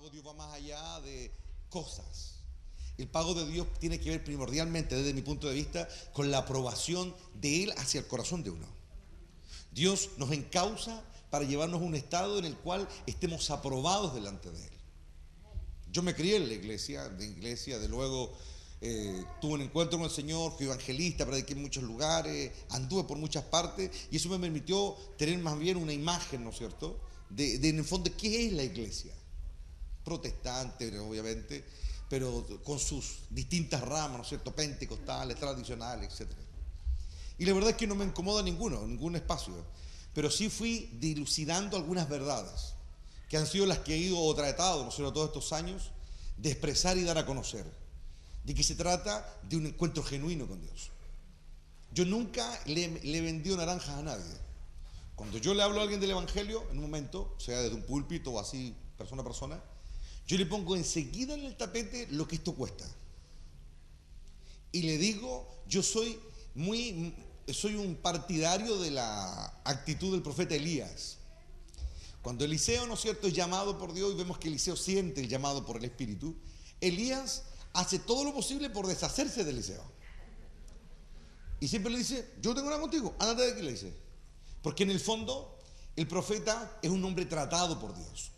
pago de Dios va más allá de cosas. El pago de Dios tiene que ver primordialmente, desde mi punto de vista, con la aprobación de Él hacia el corazón de uno. Dios nos encausa para llevarnos a un estado en el cual estemos aprobados delante de Él. Yo me crié en la iglesia, de luego tuve un encuentro con el Señor, fui evangelista, prediqué en muchos lugares, anduve por muchas partes, y eso me permitió tener más bien una imagen, ¿no es cierto?, de en el fondo, ¿qué es la iglesia? Protestante, obviamente, pero con sus distintas ramas, ¿no es cierto?, pentecostales, tradicionales, etc. Y la verdad es que no me incomoda ningún espacio, pero sí fui dilucidando algunas verdades, que han sido las que he ido tratado, ¿no es cierto?, todos estos años, de expresar y dar a conocer, de que se trata de un encuentro genuino con Dios. Yo nunca le he vendido naranjas a nadie. Cuando yo le hablo a alguien del Evangelio, en un momento, sea desde un púlpito o así, persona a persona, yo le pongo enseguida en el tapete lo que esto cuesta. Y le digo, yo soy un partidario de la actitud del profeta Elías. Cuando Eliseo, ¿no es cierto?, es llamado por Dios, y vemos que Eliseo siente el llamado por el Espíritu, Elías hace todo lo posible por deshacerse de Eliseo. Y siempre le dice, yo tengo nada contigo, ándate de aquí, le dice. Porque en el fondo, el profeta es un hombre tratado por Dios.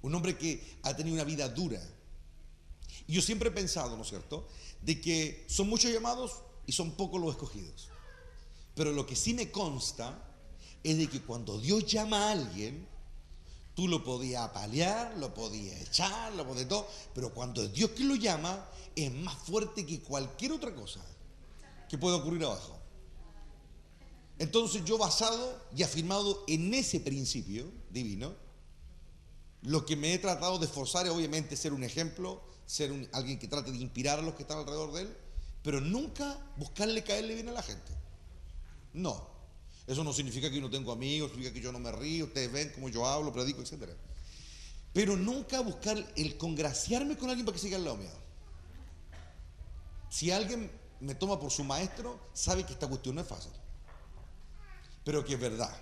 Un hombre que ha tenido una vida dura. Y yo siempre he pensado, ¿no es cierto?, de que son muchos llamados y son pocos los escogidos. Pero lo que sí me consta es de que cuando Dios llama a alguien, tú lo podías apalear, lo podías echar, lo podías todo, pero cuando es Dios quien lo llama, es más fuerte que cualquier otra cosa que pueda ocurrir abajo. Entonces yo, basado y afirmado en ese principio divino, lo que me he tratado de esforzar es obviamente ser un ejemplo, ser alguien que trate de inspirar a los que están alrededor de él, pero nunca buscarle caerle bien a la gente. No. Eso no significa que yo no tengo amigos, significa que yo no me río, ustedes ven cómo yo hablo, predico, etc. Pero nunca buscar el congraciarme con alguien para que siga al lado mío. Si alguien me toma por su maestro, sabe que esta cuestión no es fácil, pero que es verdad.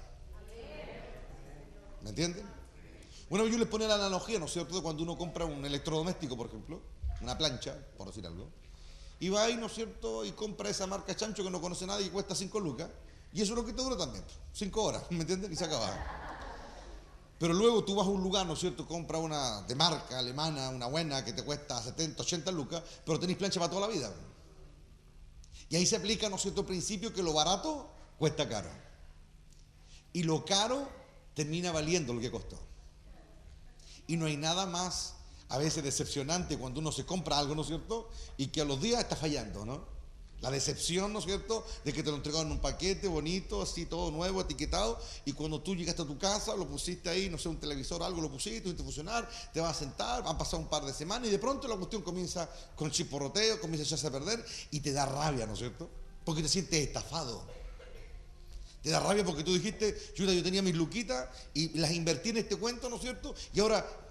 ¿Me entienden? Una vez yo les ponía la analogía, ¿no es cierto?, de cuando uno compra un electrodoméstico, por ejemplo, una plancha, por decir algo, y va ahí, ¿no es cierto?, y compra esa marca chancho que no conoce nadie y cuesta 5 lucas, y eso es lo que te dura también, 5 horas, ¿me entienden? Y se acaba. Pero luego tú vas a un lugar, ¿no es cierto?, compra una de marca alemana, una buena, que te cuesta 70, 80 lucas, pero tenés plancha para toda la vida. Y ahí se aplica, ¿no es cierto?, el principio que lo barato cuesta caro. Y lo caro termina valiendo lo que costó. Y no hay nada más a veces decepcionante cuando uno se compra algo, ¿no es cierto?, y que a los días está fallando, ¿no? La decepción, ¿no es cierto?, de que te lo entregaron en un paquete bonito, así todo nuevo, etiquetado, y cuando tú llegaste a tu casa, lo pusiste ahí, no sé, un televisor, algo lo pusiste a funcionar, te vas a sentar, han pasado un par de semanas y de pronto la cuestión comienza con chisporroteo, comienza a echarse a perder y te da rabia, ¿no es cierto?, porque te sientes estafado. Te da rabia porque tú dijiste, yo tenía mis luquitas y las invertí en este cuento, ¿no es cierto?, y ahora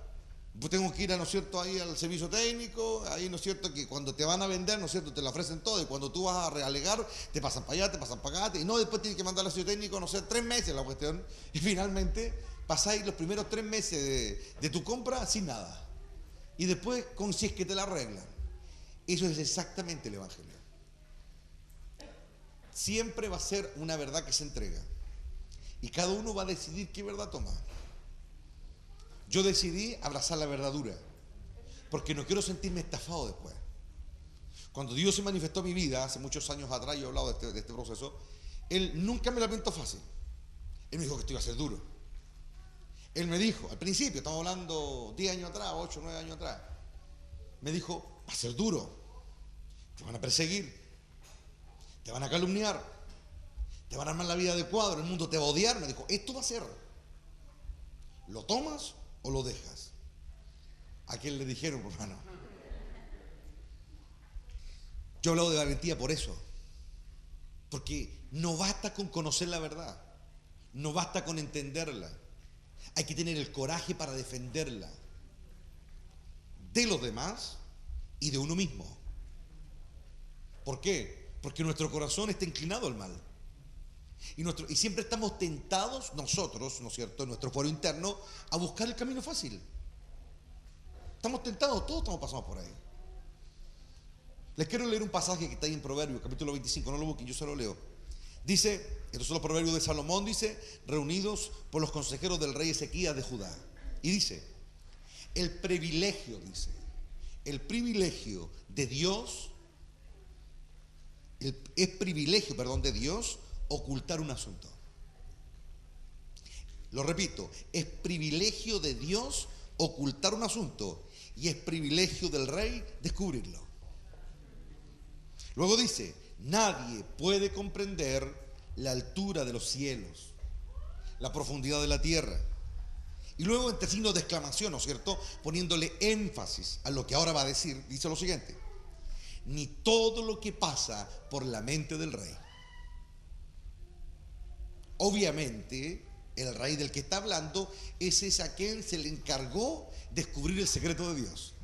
pues tengo que ir, ¿no es cierto?, ahí al servicio técnico, ahí, ¿no es cierto?, que cuando te van a vender, ¿no es cierto?, te la ofrecen todo, y cuando tú vas a realegar, te pasan para allá, te pasan para acá, y no, después tienes que mandar al servicio técnico, no sé, 3 meses la cuestión, y finalmente pasáis los primeros 3 meses de tu compra sin nada, y después, si es que te la arreglan. Eso es exactamente el Evangelio. Siempre va a ser una verdad que se entrega, y cada uno va a decidir qué verdad toma. Yo decidí abrazar la verdad dura, porque no quiero sentirme estafado después. Cuando Dios se manifestó en mi vida, hace muchos años atrás, yo he hablado de este proceso, Él nunca me la pintó fácil. Él me dijo que esto iba a ser duro. Él me dijo, al principio, estamos hablando 10 años atrás, 8, 9 años atrás, me dijo, va a ser duro, te van a perseguir, te van a calumniar, te van a armar la vida de cuadro, el mundo te va a odiar. Me dijo, esto va a ser, ¿lo tomas o lo dejas? ¿A quién le dijeron, hermano? Yo he hablado de valentía por eso, porque no basta con conocer la verdad, no basta con entenderla, hay que tener el coraje para defenderla de los demás y de uno mismo. ¿Por qué? Porque nuestro corazón está inclinado al mal. Y siempre estamos tentados nosotros, ¿no es cierto?, en nuestro fuero interno, a buscar el camino fácil. Estamos tentados, todos estamos pasando por ahí. Les quiero leer un pasaje que está ahí en Proverbios, capítulo 25, no lo busquen, yo se lo leo. Dice, estos son los proverbios de Salomón, dice, reunidos por los consejeros del rey Ezequías de Judá. Y dice, el privilegio de Dios, es privilegio, de Dios ocultar un asunto. Lo repito, es privilegio de Dios ocultar un asunto y es privilegio del rey descubrirlo. Luego dice, nadie puede comprender la altura de los cielos, la profundidad de la tierra. Y luego entre signos de exclamación, ¿no es cierto?, poniéndole énfasis a lo que ahora va a decir, dice lo siguiente: ni todo lo que pasa por la mente del rey. Obviamente, el rey del que está hablando es a quien se le encargó descubrir el secreto de Dios.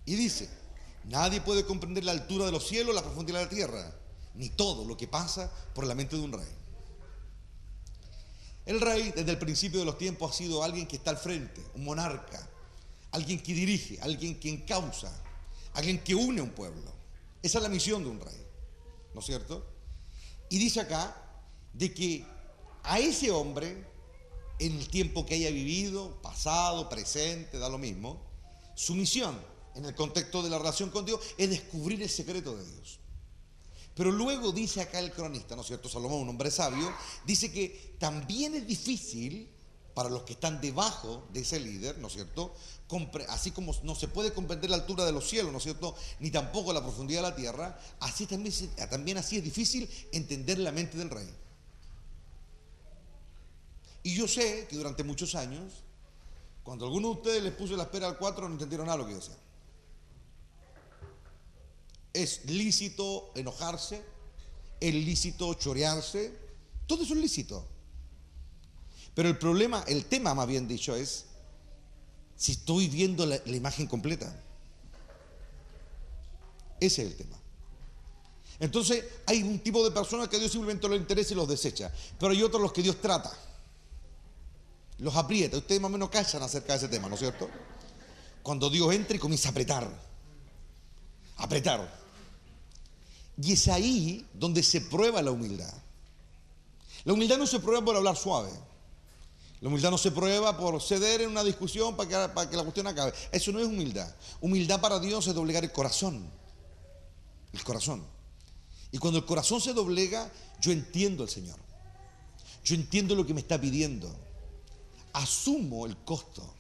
Y dice, nadie puede comprender la altura de los cielos, la profundidad de la tierra, ni todo lo que pasa por la mente de un rey. El rey, desde el principio de los tiempos, ha sido alguien que está al frente, un monarca, alguien que dirige, alguien que encausa, alguien que une a un pueblo. Esa es la misión de un rey, ¿no es cierto? Y dice acá de que a ese hombre, en el tiempo que haya vivido, pasado, presente, da lo mismo, su misión, en el contexto de la relación con Dios, es descubrir el secreto de Dios. Pero luego dice acá el cronista, ¿no es cierto?, Salomón, un hombre sabio, dice que también es difícil para los que están debajo de ese líder, ¿no es cierto?, así como no se puede comprender la altura de los cielos, ¿no es cierto?, ni tampoco la profundidad de la tierra, así también así es difícil entender la mente del rey. Y yo sé que durante muchos años, cuando alguno de ustedes les puso la espera al 4, no entendieron nada de lo que yo decía. Es lícito enojarse, es lícito chorearse, todo eso es lícito. Pero el tema más bien dicho es si estoy viendo la imagen completa. Ese es el tema. Entonces hay un tipo de personas que a Dios simplemente les interesa y los desecha, pero hay otros los que Dios trata, los aprieta. Ustedes más o menos callan acerca de ese tema, ¿no es cierto? Cuando Dios entra y comienza a apretar. Y es ahí donde se prueba la humildad. La humildad no se prueba por hablar suave. La humildad no se prueba por ceder en una discusión para que la cuestión acabe. Eso no es humildad. Humildad para Dios es doblegar el corazón. El corazón. Y cuando el corazón se doblega, yo entiendo al Señor. Yo entiendo lo que me está pidiendo. Asumo el costo.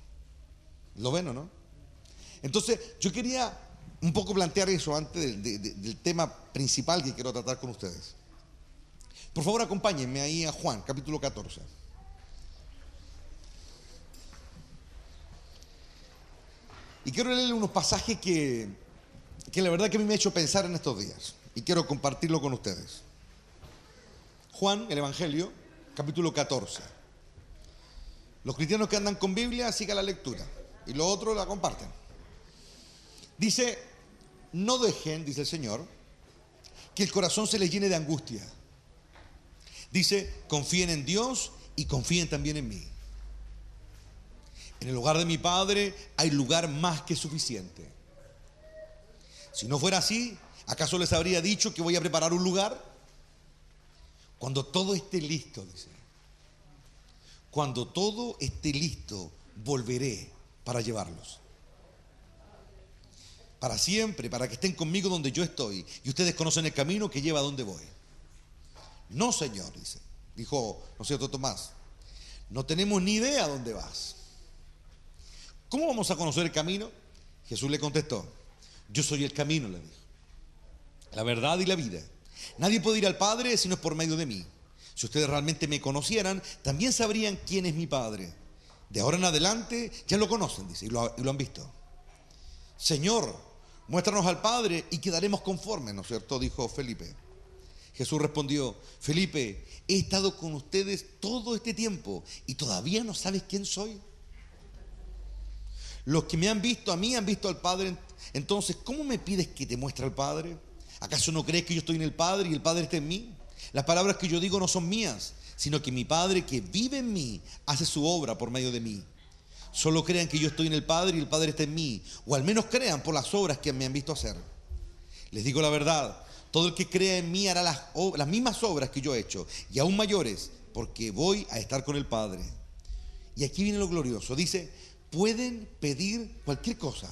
¿Lo ven o no? Entonces, yo quería un poco plantear eso antes del tema principal que quiero tratar con ustedes. Por favor, acompáñenme ahí a Juan, capítulo 14. Y quiero leerle unos pasajes que la verdad que a mí me ha hecho pensar en estos días. Y quiero compartirlo con ustedes. Juan, el Evangelio, capítulo 14. Los cristianos que andan con Biblia, sigan la lectura. Y los otros la comparten. Dice, no dejen, dice el Señor, que el corazón se les llene de angustia. Dice, confíen en Dios y confíen también en mí. En el hogar de mi Padre hay lugar más que suficiente. Si no fuera así, ¿acaso les habría dicho que voy a preparar un lugar? Cuando todo esté listo, dice. Cuando todo esté listo, volveré para llevarlos. Para siempre, para que estén conmigo donde yo estoy. Y ustedes conocen el camino que lleva a donde voy. No, Señor, dijo, ¿no es cierto, Tomás? No tenemos ni idea a dónde vas. ¿Cómo vamos a conocer el camino? Jesús le contestó, yo soy el camino, le dijo, la verdad y la vida. Nadie puede ir al Padre si no es por medio de mí. Si ustedes realmente me conocieran, también sabrían quién es mi Padre. De ahora en adelante ya lo conocen, dice, y lo han visto. Señor, muéstranos al Padre y quedaremos conformes, ¿no es cierto?, dijo Felipe. Jesús respondió, Felipe, he estado con ustedes todo este tiempo y todavía no sabes quién soy. Los que me han visto a mí han visto al Padre. Entonces, ¿cómo me pides que te muestre al Padre? ¿Acaso no crees que yo estoy en el Padre y el Padre está en mí? Las palabras que yo digo no son mías, sino que mi Padre que vive en mí hace su obra por medio de mí. Solo crean que yo estoy en el Padre y el Padre está en mí, o al menos crean por las obras que me han visto hacer. Les digo la verdad, todo el que crea en mí hará las mismas obras que yo he hecho, y aún mayores, porque voy a estar con el Padre. Y aquí viene lo glorioso, dice, pueden pedir cualquier cosa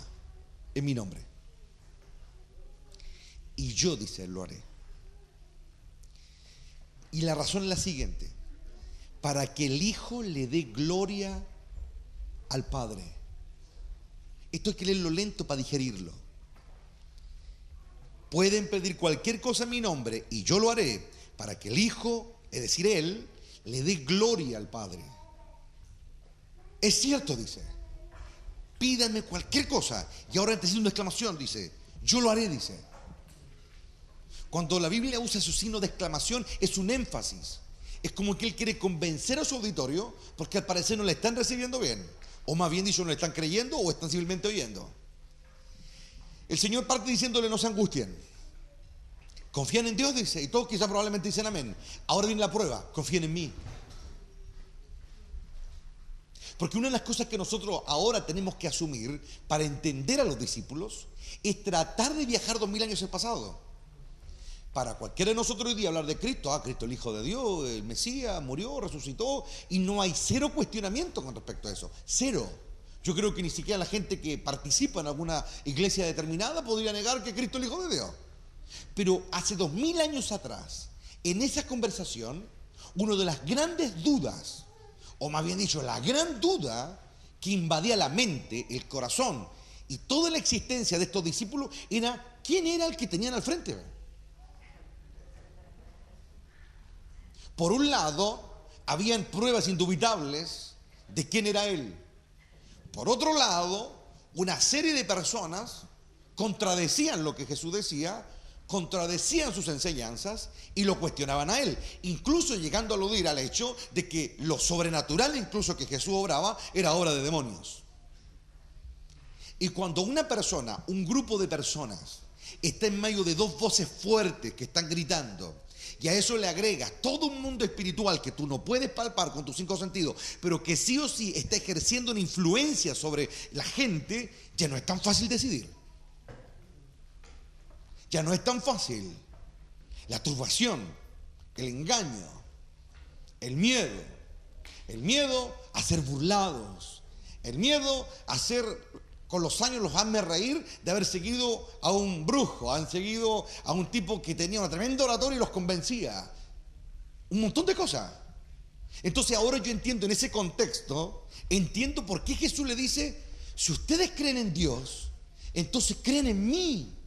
en mi nombre. Y yo, dice, lo haré. Y la razón es la siguiente, para que el Hijo le dé gloria al Padre. Esto hay que leerlo lento para digerirlo. Pueden pedir cualquier cosa en mi nombre y yo lo haré para que el Hijo, es decir, Él, le dé gloria al Padre. Es cierto, dice. Pídanme cualquier cosa. Y ahora está haciendo una exclamación, dice. Yo lo haré, dice. Cuando la Biblia usa su signo de exclamación, es un énfasis. Es como que Él quiere convencer a su auditorio porque al parecer no le están recibiendo bien. O más bien dicho, no le están creyendo o están simplemente oyendo. El Señor parte diciéndole, no se angustien. Confían en Dios, dice. Y todos quizás probablemente dicen amén. Ahora viene la prueba, confíen en mí. Porque una de las cosas que nosotros ahora tenemos que asumir para entender a los discípulos es tratar de viajar 2000 años al pasado. Para cualquiera de nosotros hoy día hablar de Cristo, Cristo el Hijo de Dios, el Mesías, murió, resucitó, y no hay cero cuestionamiento con respecto a eso, cero. Yo creo que ni siquiera la gente que participa en alguna iglesia determinada podría negar que Cristo es el Hijo de Dios. Pero hace 2000 años atrás, en esa conversación, una de las grandes dudas, o más bien dicho, la gran duda que invadía la mente, el corazón y toda la existencia de estos discípulos era ¿quién era el que tenían al frente? Por un lado, habían pruebas indubitables de quién era Él. Por otro lado, una serie de personas contradecían lo que Jesús decía, contradecían sus enseñanzas y lo cuestionaban a Él, incluso llegando a aludir al hecho de que lo sobrenatural incluso que Jesús obraba era obra de demonios. Y cuando una persona, un grupo de personas, está en medio de dos voces fuertes que están gritando, y a eso le agregas todo un mundo espiritual que tú no puedes palpar con tus 5 sentidos, pero que sí o sí está ejerciendo una influencia sobre la gente, ya no es tan fácil decidir. Ya no es tan fácil. La turbación, el engaño, el miedo a ser burlados, el miedo a ser, con los años los hazme reír de haber seguido a un brujo, han seguido a un tipo que tenía una tremenda oratoria y los convencía. Un montón de cosas. Entonces ahora yo entiendo en ese contexto, entiendo por qué Jesús le dice, si ustedes creen en Dios, entonces creen en mí.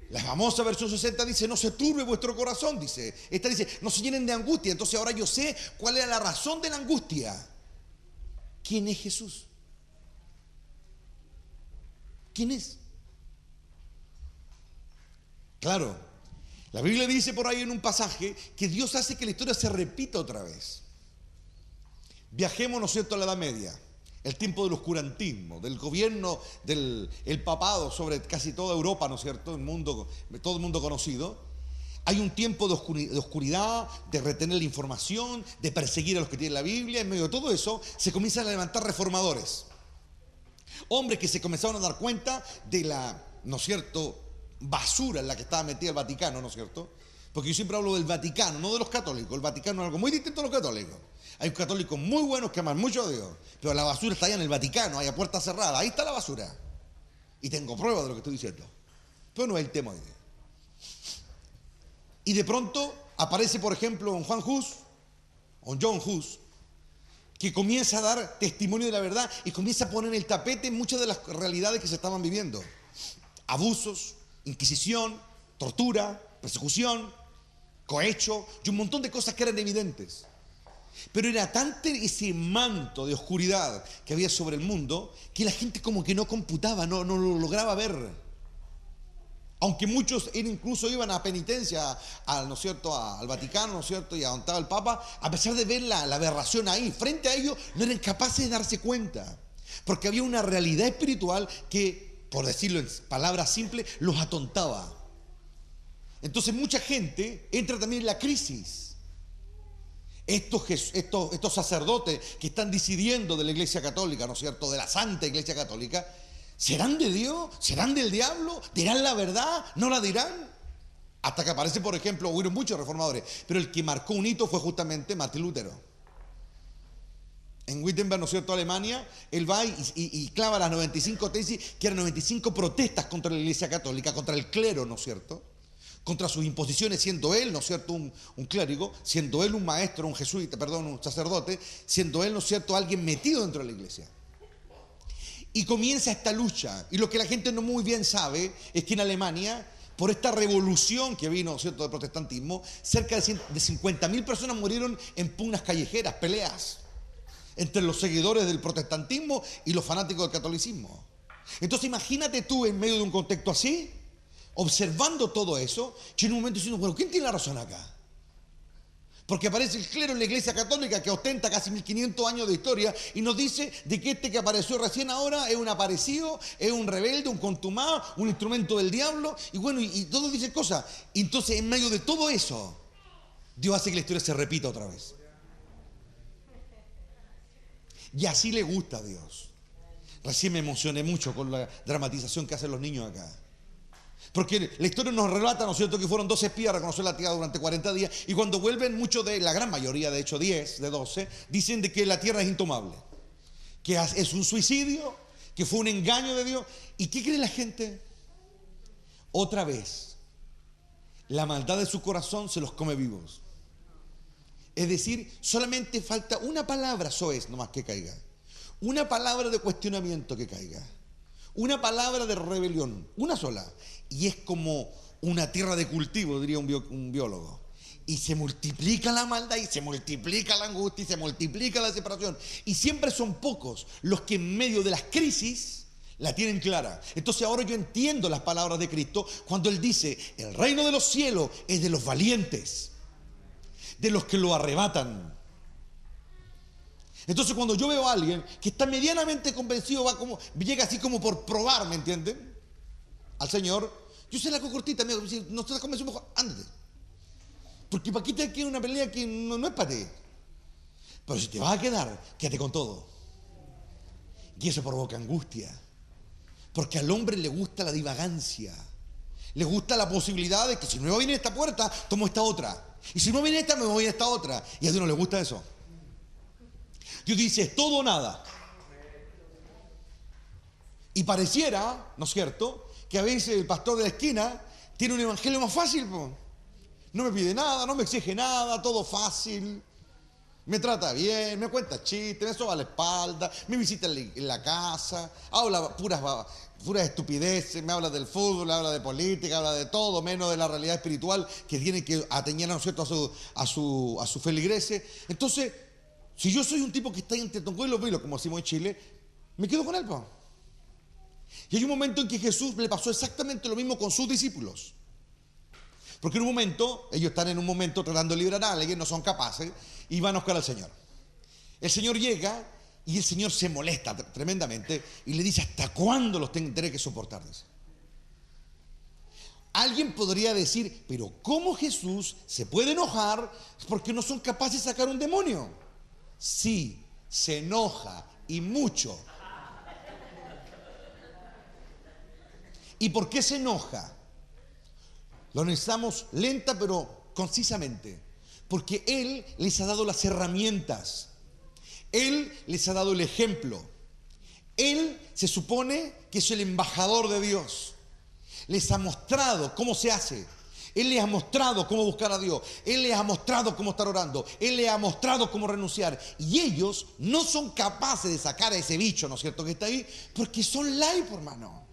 La famosa versión 60 dice, no se turbe vuestro corazón, dice. Esta dice, no se llenen de angustia. Entonces ahora yo sé cuál era la razón de la angustia. ¿Quién es Jesús? ¿Quién es? Claro, la Biblia dice por ahí en un pasaje que Dios hace que la historia se repita otra vez. Viajemos, ¿no es cierto?, a la Edad Media, el tiempo del oscurantismo, del gobierno del papado sobre casi toda Europa, ¿no es cierto?, todo el mundo conocido. Hay un tiempo de oscuridad, de retener la información, de perseguir a los que tienen la Biblia. En medio de todo eso se comienzan a levantar reformadores. Hombres que se comenzaron a dar cuenta de la, ¿no es cierto?, basura en la que estaba metida el Vaticano, ¿no es cierto? Porque yo siempre hablo del Vaticano, no de los católicos. El Vaticano es algo muy distinto a los católicos. Hay católicos muy buenos que aman mucho a Dios, pero la basura está allá en el Vaticano, hay a puerta cerrada, ahí está la basura. Y tengo pruebas de lo que estoy diciendo. Pero no es el tema hoy día. Y de pronto aparece, por ejemplo, un John Hus, que comienza a dar testimonio de la verdad y comienza a poner en el tapete muchas de las realidades que se estaban viviendo. Abusos, inquisición, tortura, persecución, cohecho y un montón de cosas que eran evidentes. Pero era tanto ese manto de oscuridad que había sobre el mundo que la gente como que no computaba, no lo lograba ver. Aunque muchos incluso iban a penitencia, ¿no es cierto?, al Vaticano, ¿no es cierto?, y a donde estaba el Papa, a pesar de ver la aberración ahí, frente a ellos, no eran capaces de darse cuenta. Porque había una realidad espiritual que, por decirlo en palabras simples, los atontaba. Entonces mucha gente entra también en la crisis. Estos sacerdotes que están decidiendo de la Iglesia Católica, ¿no es cierto?, de la Santa Iglesia Católica, ¿serán de Dios? ¿Serán del diablo? ¿Dirán la verdad? ¿No la dirán? Hasta que aparece, por ejemplo, hubo muchos reformadores, pero el que marcó un hito fue justamente Martín Lutero. En Wittenberg, ¿no es cierto?, Alemania, él va y clava las 95 tesis, que eran 95 protestas contra la Iglesia Católica, contra el clero, ¿no es cierto?, contra sus imposiciones, siendo él, ¿no es cierto?, un clérigo, siendo él un maestro, un jesuita, perdón, un sacerdote, siendo él, ¿no es cierto?, alguien metido dentro de la iglesia. Y comienza esta lucha, y lo que la gente no muy bien sabe es que en Alemania, por esta revolución que vino, ¿no es cierto?, del protestantismo, cerca de 50.000 personas murieron en pugnas callejeras, peleas, entre los seguidores del protestantismo y los fanáticos del catolicismo. Entonces imagínate tú en medio de un contexto así, observando todo eso, y en un momento diciendo, bueno, ¿quién tiene la razón acá? Porque aparece el clero en la Iglesia Católica que ostenta casi 1500 años de historia y nos dice de que este que apareció recién ahora es un aparecido, es un rebelde, un contumado, un instrumento del diablo, y bueno, y todos dicen cosas. Y entonces en medio de todo eso, Dios hace que la historia se repita otra vez. Y así le gusta a Dios. Recién me emocioné mucho con la dramatización que hacen los niños acá. Porque la historia nos relata, ¿no es cierto?, que fueron 12 espías a reconocer la tierra durante 40 días y cuando vuelven, muchos de, la gran mayoría, de hecho 10 de 12, dicen de que la tierra es intomable, que es un suicidio, que fue un engaño de Dios. ¿Y qué cree la gente? Otra vez, la maldad de su corazón se los come vivos. Es decir, solamente falta una palabra soez nomás que caiga, una palabra de cuestionamiento que caiga, una palabra de rebelión, una sola, y es como una tierra de cultivo, diría un biólogo. Y se multiplica la maldad, y se multiplica la angustia, y se multiplica la separación. Y siempre son pocos los que en medio de las crisis la tienen clara. Entonces ahora yo entiendo las palabras de Cristo cuando Él dice, el reino de los cielos es de los valientes, de los que lo arrebatan. Entonces cuando yo veo a alguien que está medianamente convencido, llega así como por probar, ¿me entienden?, al Señor, yo se la hago cortita, me digo, si no estás convencido, mejor ándate. Porque para qué te queda una pelea que no es para ti. Pero si te vas a quedar, quédate con todo. Y eso provoca angustia. Porque al hombre le gusta la divagancia. Le gusta la posibilidad de que si no me viene esta puerta, tomo esta otra. Y si no viene esta, me voy a esta otra. Y a Dios no le gusta eso. Dios dice, es todo o nada. Y pareciera, ¿no es cierto?, que a veces el pastor de la esquina tiene un evangelio más fácil. No me pide nada, no me exige nada, todo fácil. Me trata bien, me cuenta chistes, me soba la espalda, me visita en la casa, habla puras estupideces, me habla del fútbol, habla de política, habla de todo, menos de la realidad espiritual que tiene que atañer, ¿no es cierto?, a su feligreses. Entonces, si yo soy un tipo que está entre tonco y los vilos, como decimos en Chile, me quedo con él, po. Y hay un momento en que Jesús le pasó exactamente lo mismo con sus discípulos. Porque en un momento, ellos están en un momento tratando de liberar a alguien, no son capaces, y van a buscar al Señor. El Señor llega y el Señor se molesta tremendamente y le dice, ¿hasta cuándo los tendré que soportar? Dice. Alguien podría decir, pero ¿cómo Jesús se puede enojar porque no son capaces de sacar un demonio? Sí, se enoja y mucho. ¿Y por qué se enoja? Lo necesitamos lenta pero concisamente. Porque Él les ha dado las herramientas. Él les ha dado el ejemplo. Él se supone que es el embajador de Dios. Les ha mostrado cómo se hace. Él les ha mostrado cómo buscar a Dios. Él les ha mostrado cómo estar orando. Él les ha mostrado cómo renunciar. Y ellos no son capaces de sacar a ese bicho, ¿no es cierto?, que está ahí, porque son light, hermano.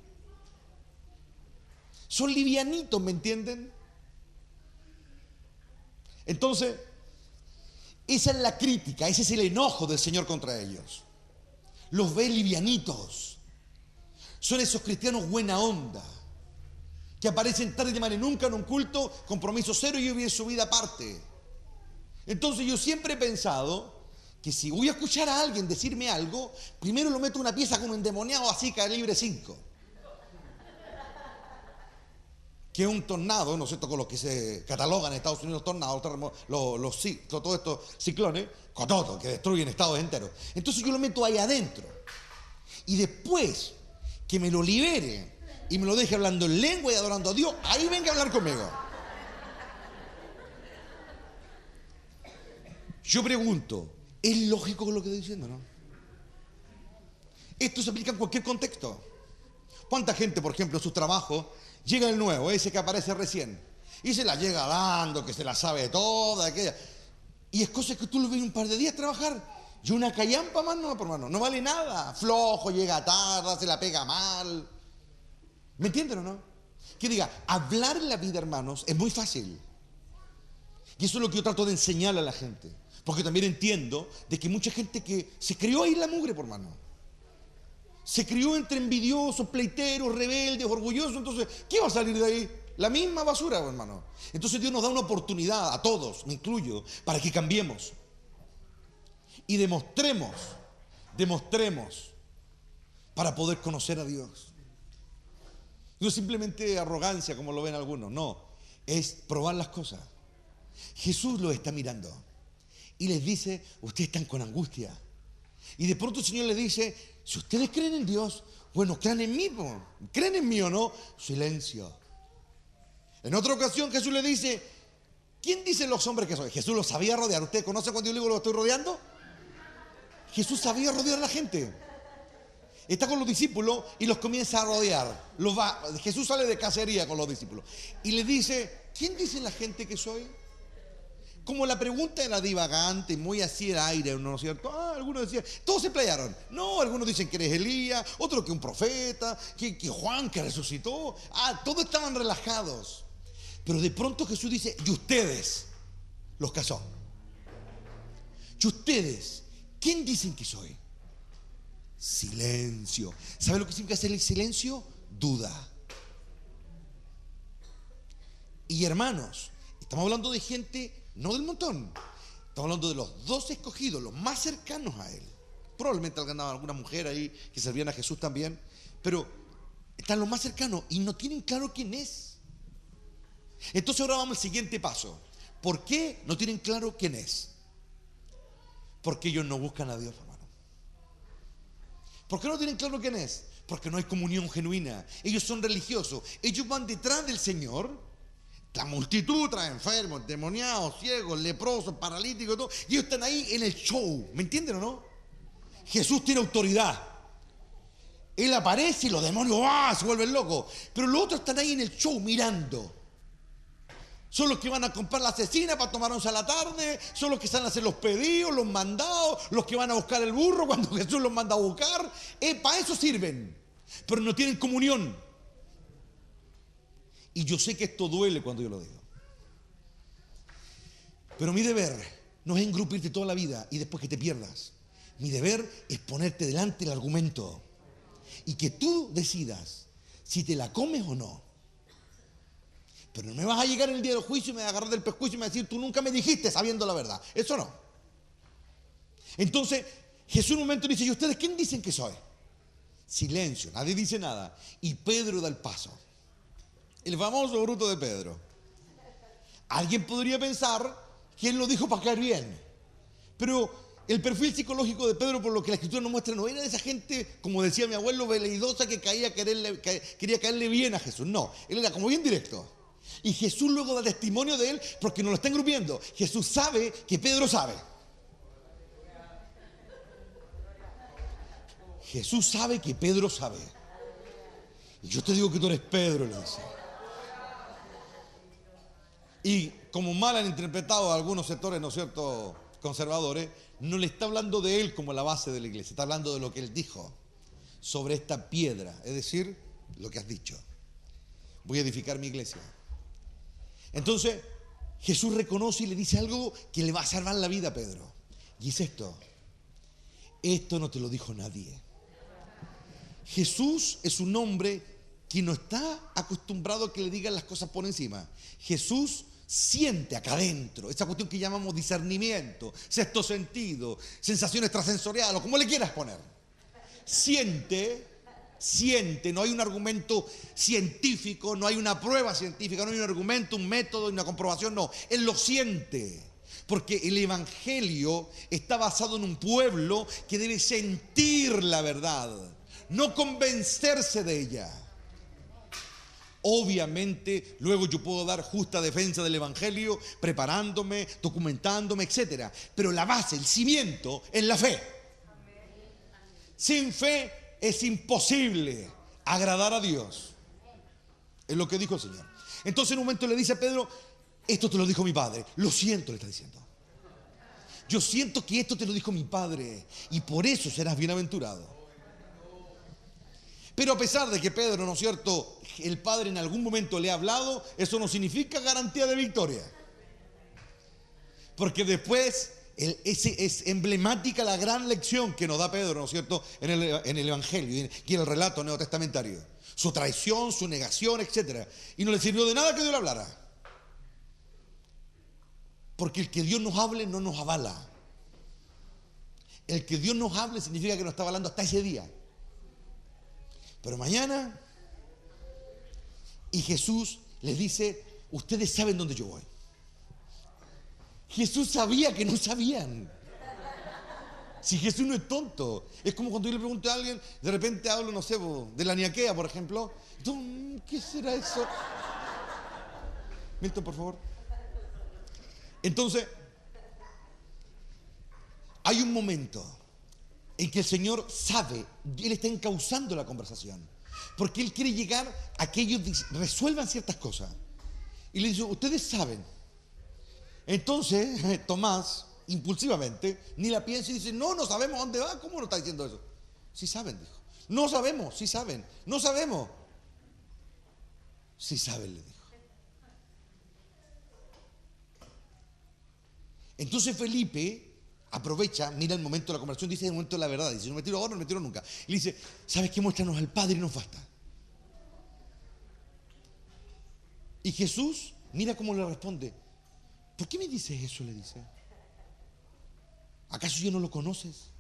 Son livianitos, ¿me entienden? Entonces, esa es la crítica, ese es el enojo del Señor contra ellos. Los ve livianitos. Son esos cristianos buena onda, que aparecen tarde de manera nunca en un culto, compromiso cero y viven su vida aparte. Entonces yo siempre he pensado que si voy a escuchar a alguien decirme algo, primero lo meto en una pieza con un endemoniado así calibre 5. que un tornado, ¿no es cierto?, con los que se catalogan en Estados Unidos tornados, todos estos ciclones, cototos, que destruyen estados enteros. Entonces yo lo meto ahí adentro. Y después que me lo libere y me lo deje hablando en lengua y adorando a Dios, ahí venga a hablar conmigo. Yo pregunto, ¿es lógico lo que estoy diciendo, no? Esto se aplica en cualquier contexto. ¿Cuánta gente, por ejemplo, en sus trabajos, llega el nuevo, ese que aparece recién, y se la llega dando, que se la sabe toda, aquella, y es cosa que tú lo ves un par de días trabajar, y una callampa más, no, hermano, no vale nada, flojo, llega tarde, se la pega mal. ¿Me entienden o no? Que diga, hablar en la vida, hermanos, es muy fácil. Y eso es lo que yo trato de enseñarle a la gente. Porque también entiendo de que mucha gente que se crió ahí en la mugre, por hermano. Se crió entre envidiosos, pleiteros, rebeldes, orgullosos. Entonces, ¿qué va a salir de ahí? La misma basura, hermano. Entonces Dios nos da una oportunidad a todos, me incluyo, para que cambiemos. Y demostremos para poder conocer a Dios. No es simplemente arrogancia como lo ven algunos, no. Es probar las cosas. Jesús los está mirando y les dice, ustedes están con angustia. Y de pronto el Señor les dice, si ustedes creen en Dios, bueno, crean en mí, ¿creen en mí o no? Silencio. En otra ocasión Jesús le dice, ¿quién dicen los hombres que soy? Jesús los sabía rodear. ¿Usted conoce cuando yo le digo lo estoy rodeando? Jesús sabía rodear a la gente. Está con los discípulos y los comienza a rodear. Jesús sale de cacería con los discípulos y le dice, ¿quién dice la gente que soy? Como la pregunta era divagante, muy así el aire, ¿no es cierto? Algunos decían, todos se playaron. No, algunos dicen que eres Elías, otros que un profeta, que Juan que resucitó. Todos estaban relajados. Pero de pronto Jesús dice, y ustedes, los casó. Y ustedes, ¿quién dicen que soy? Silencio. ¿Sabe lo que significa hacer el silencio? Duda. Y hermanos, estamos hablando de gente, no del montón. Estamos hablando de los 12 escogidos, los más cercanos a Él. Probablemente andaba alguna mujer ahí que servían a Jesús también. Pero están los más cercanos y no tienen claro quién es. Entonces ahora vamos al siguiente paso. ¿Por qué no tienen claro quién es? Porque ellos no buscan a Dios, hermano. ¿Por qué no tienen claro quién es? Porque no hay comunión genuina. Ellos son religiosos. Ellos van detrás del Señor. La multitud trae enfermos, endemoniados, ciegos, leprosos, paralíticos, todo. Y ellos están ahí en el show. ¿Me entienden o no? Jesús tiene autoridad. Él aparece y los demonios se vuelven locos. Pero los otros están ahí en el show mirando. Son los que van a comprar la cecina para tomar once a la tarde. Son los que están a hacer los pedidos, los mandados. Los que van a buscar el burro cuando Jesús los manda a buscar. Para eso sirven. Pero no tienen comunión. Y yo sé que esto duele cuando yo lo digo. Pero mi deber no es engrupirte toda la vida y después que te pierdas. Mi deber es ponerte delante el argumento. Y que tú decidas si te la comes o no. Pero no me vas a llegar en el día del juicio y me vas a agarrar del pescuezo y me vas a decir, tú nunca me dijiste sabiendo la verdad. Eso no. Entonces, Jesús en un momento dice, ¿y ustedes quién dicen que soy? Silencio, nadie dice nada. Y Pedro da el paso. El famoso bruto de Pedro. Alguien podría pensar que él lo dijo para caer bien. Pero el perfil psicológico de Pedro, por lo que la Escritura nos muestra, no era de esa gente, como decía mi abuelo, veleidosa que quería caerle bien a Jesús. No, él era como bien directo. Y Jesús luego da testimonio de él porque no lo está engrupiendo. Jesús sabe que Pedro sabe. Jesús sabe que Pedro sabe. Y yo te digo que tú eres Pedro, le dice. Y como mal han interpretado algunos sectores, ¿no es cierto?, conservadores, no le está hablando de él como la base de la iglesia. Está hablando de lo que él dijo sobre esta piedra. Es decir, lo que has dicho. Voy a edificar mi iglesia. Entonces, Jesús reconoce y le dice algo que le va a salvar la vida a Pedro. Y es esto. Esto no te lo dijo nadie. Jesús es un hombre que no está acostumbrado a que le digan las cosas por encima. Jesús siente acá adentro esa cuestión que llamamos discernimiento, sexto sentido, sensaciones extrasensoriales, o como le quieras poner. Siente siente, no hay un argumento científico, no hay una prueba científica, no hay un argumento, un método, una comprobación, no. Él lo siente. Porque el evangelio está basado en un pueblo que debe sentir la verdad, no convencerse de ella. Obviamente, luego yo puedo dar justa defensa del evangelio, preparándome, documentándome, etc. Pero la base, el cimiento, es la fe. Sin fe es imposible agradar a Dios. Es lo que dijo el Señor. Entonces en un momento le dice a Pedro: esto te lo dijo mi padre. Lo siento, le está diciendo. Yo siento que esto te lo dijo mi padre y por eso serás bienaventurado. Pero a pesar de que Pedro, ¿no es cierto?, el padre en algún momento le ha hablado, eso no significa garantía de victoria. Porque después es emblemática la gran lección que nos da Pedro, ¿no es cierto?, en el evangelio y en el relato neotestamentario. Su traición, su negación, etc. Y no le sirvió de nada que Dios le hablara. Porque el que Dios nos hable no nos avala. El que Dios nos hable significa que nos está avalando hasta ese día. Pero mañana, y Jesús les dice: ustedes saben dónde yo voy. Jesús sabía que no sabían. Si Jesús no es tonto. Es como cuando yo le pregunto a alguien, de repente hablo, no sé, de la Niaquea, por ejemplo. ¿Qué será eso? Milton, por favor. Entonces, hay un momento en que el Señor sabe, Él está encauzando la conversación, porque Él quiere llegar a que ellos resuelvan ciertas cosas. Y le dice: ustedes saben. Entonces, Tomás, impulsivamente, ni la piensa y dice: no sabemos dónde va. ¿Cómo no está diciendo eso? Sí saben, dijo. No sabemos, sí saben. No sabemos. Sí saben, le dijo. Entonces Felipe aprovecha, mira el momento de la conversación, dice el momento de la verdad, dice: no me tiro ahora, no me tiro nunca. Y le dice: ¿sabes qué? Muéstranos al Padre y nos basta. Y Jesús, mira cómo le responde: ¿por qué me dices eso? Le dice: ¿acaso ya no lo conoces?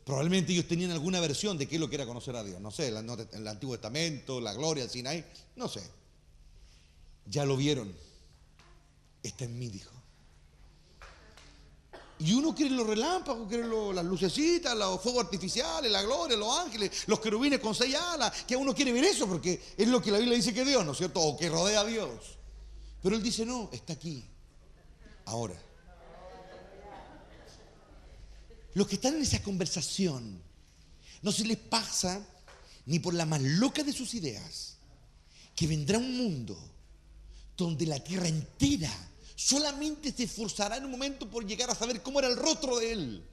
Probablemente ellos tenían alguna versión de qué es lo que era conocer a Dios. No sé, el Antiguo Testamento, la gloria, el Sinaí, no sé. Ya lo vieron. Está en mí, dijo. Y uno quiere los relámpagos, quiere las lucecitas, los fuegos artificiales, la gloria, los ángeles, los querubines con 6 alas, que uno quiere ver eso porque es lo que la Biblia dice que es Dios, ¿no es cierto? O que rodea a Dios. Pero Él dice: no, está aquí, ahora. Los que están en esa conversación, no se les pasa ni por la más loca de sus ideas que vendrá un mundo donde la tierra entera solamente se esforzará en un momento por llegar a saber cómo era el rostro de Él.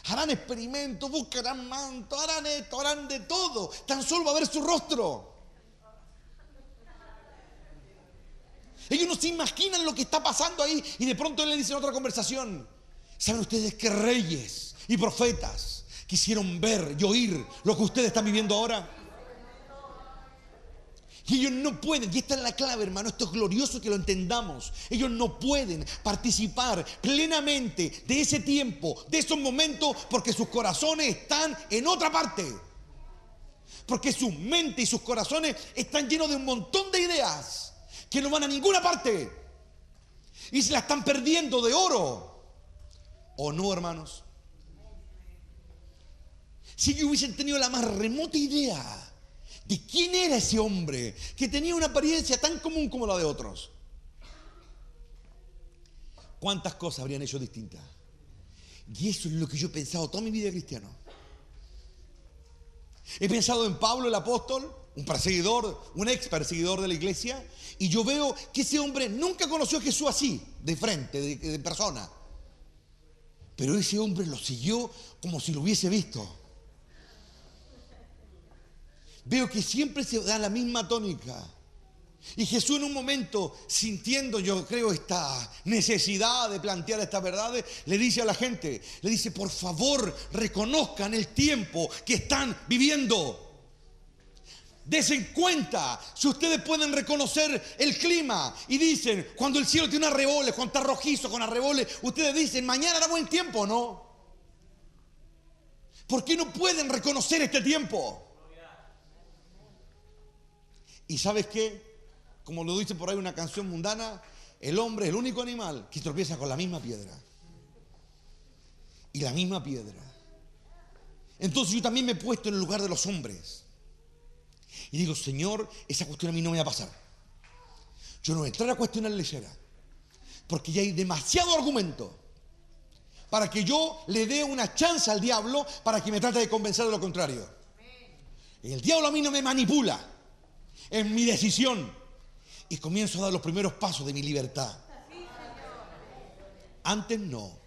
Harán experimentos, buscarán manto, harán esto, harán de todo. Tan solo va a ver su rostro. Ellos no se imaginan lo que está pasando ahí. Y de pronto Él le dice en otra conversación: ¿saben ustedes qué reyes y profetas quisieron ver y oír lo que ustedes están viviendo ahora? Y ellos no pueden, y esta es la clave, hermano, esto es glorioso que lo entendamos. Ellos no pueden participar plenamente de ese tiempo, de esos momentos, porque sus corazones están en otra parte. Porque su mente y sus corazones están llenos de un montón de ideas que no van a ninguna parte. Y se la están perdiendo de oro. ¿O no, hermanos? Si ellos hubiesen tenido la más remota idea de quién era ese hombre que tenía una apariencia tan común como la de otros, ¿cuántas cosas habrían hecho distintas? Y eso es lo que yo he pensado toda mi vida cristiana. He pensado en Pablo el apóstol, un perseguidor, un ex perseguidor de la iglesia, y yo veo que ese hombre nunca conoció a Jesús así, de frente, de persona. Pero ese hombre lo siguió como si lo hubiese visto. Veo que siempre se da la misma tónica. Y Jesús en un momento, sintiendo yo creo esta necesidad de plantear estas verdades, le dice a la gente, le dice: por favor, reconozcan el tiempo que están viviendo. Desen cuenta, si ustedes pueden reconocer el clima y dicen, cuando el cielo tiene arreboles, cuando está rojizo con arreboles, ustedes dicen: mañana hará buen tiempo, ¿no? ¿Por qué no pueden reconocer este tiempo? ¿Y sabes qué? Como lo dice por ahí una canción mundana, el hombre es el único animal que tropieza con la misma piedra. Y la misma piedra. Entonces yo también me he puesto en el lugar de los hombres. Y digo, Señor, esa cuestión a mí no me va a pasar. Yo no voy a entrar a cuestionar leyera. Porque ya hay demasiado argumento para que yo le dé una chance al diablo para que me trate de convencer de lo contrario. Y el diablo a mí no me manipula. Es mi decisión. Y comienzo a dar los primeros pasos de mi libertad. Antes no.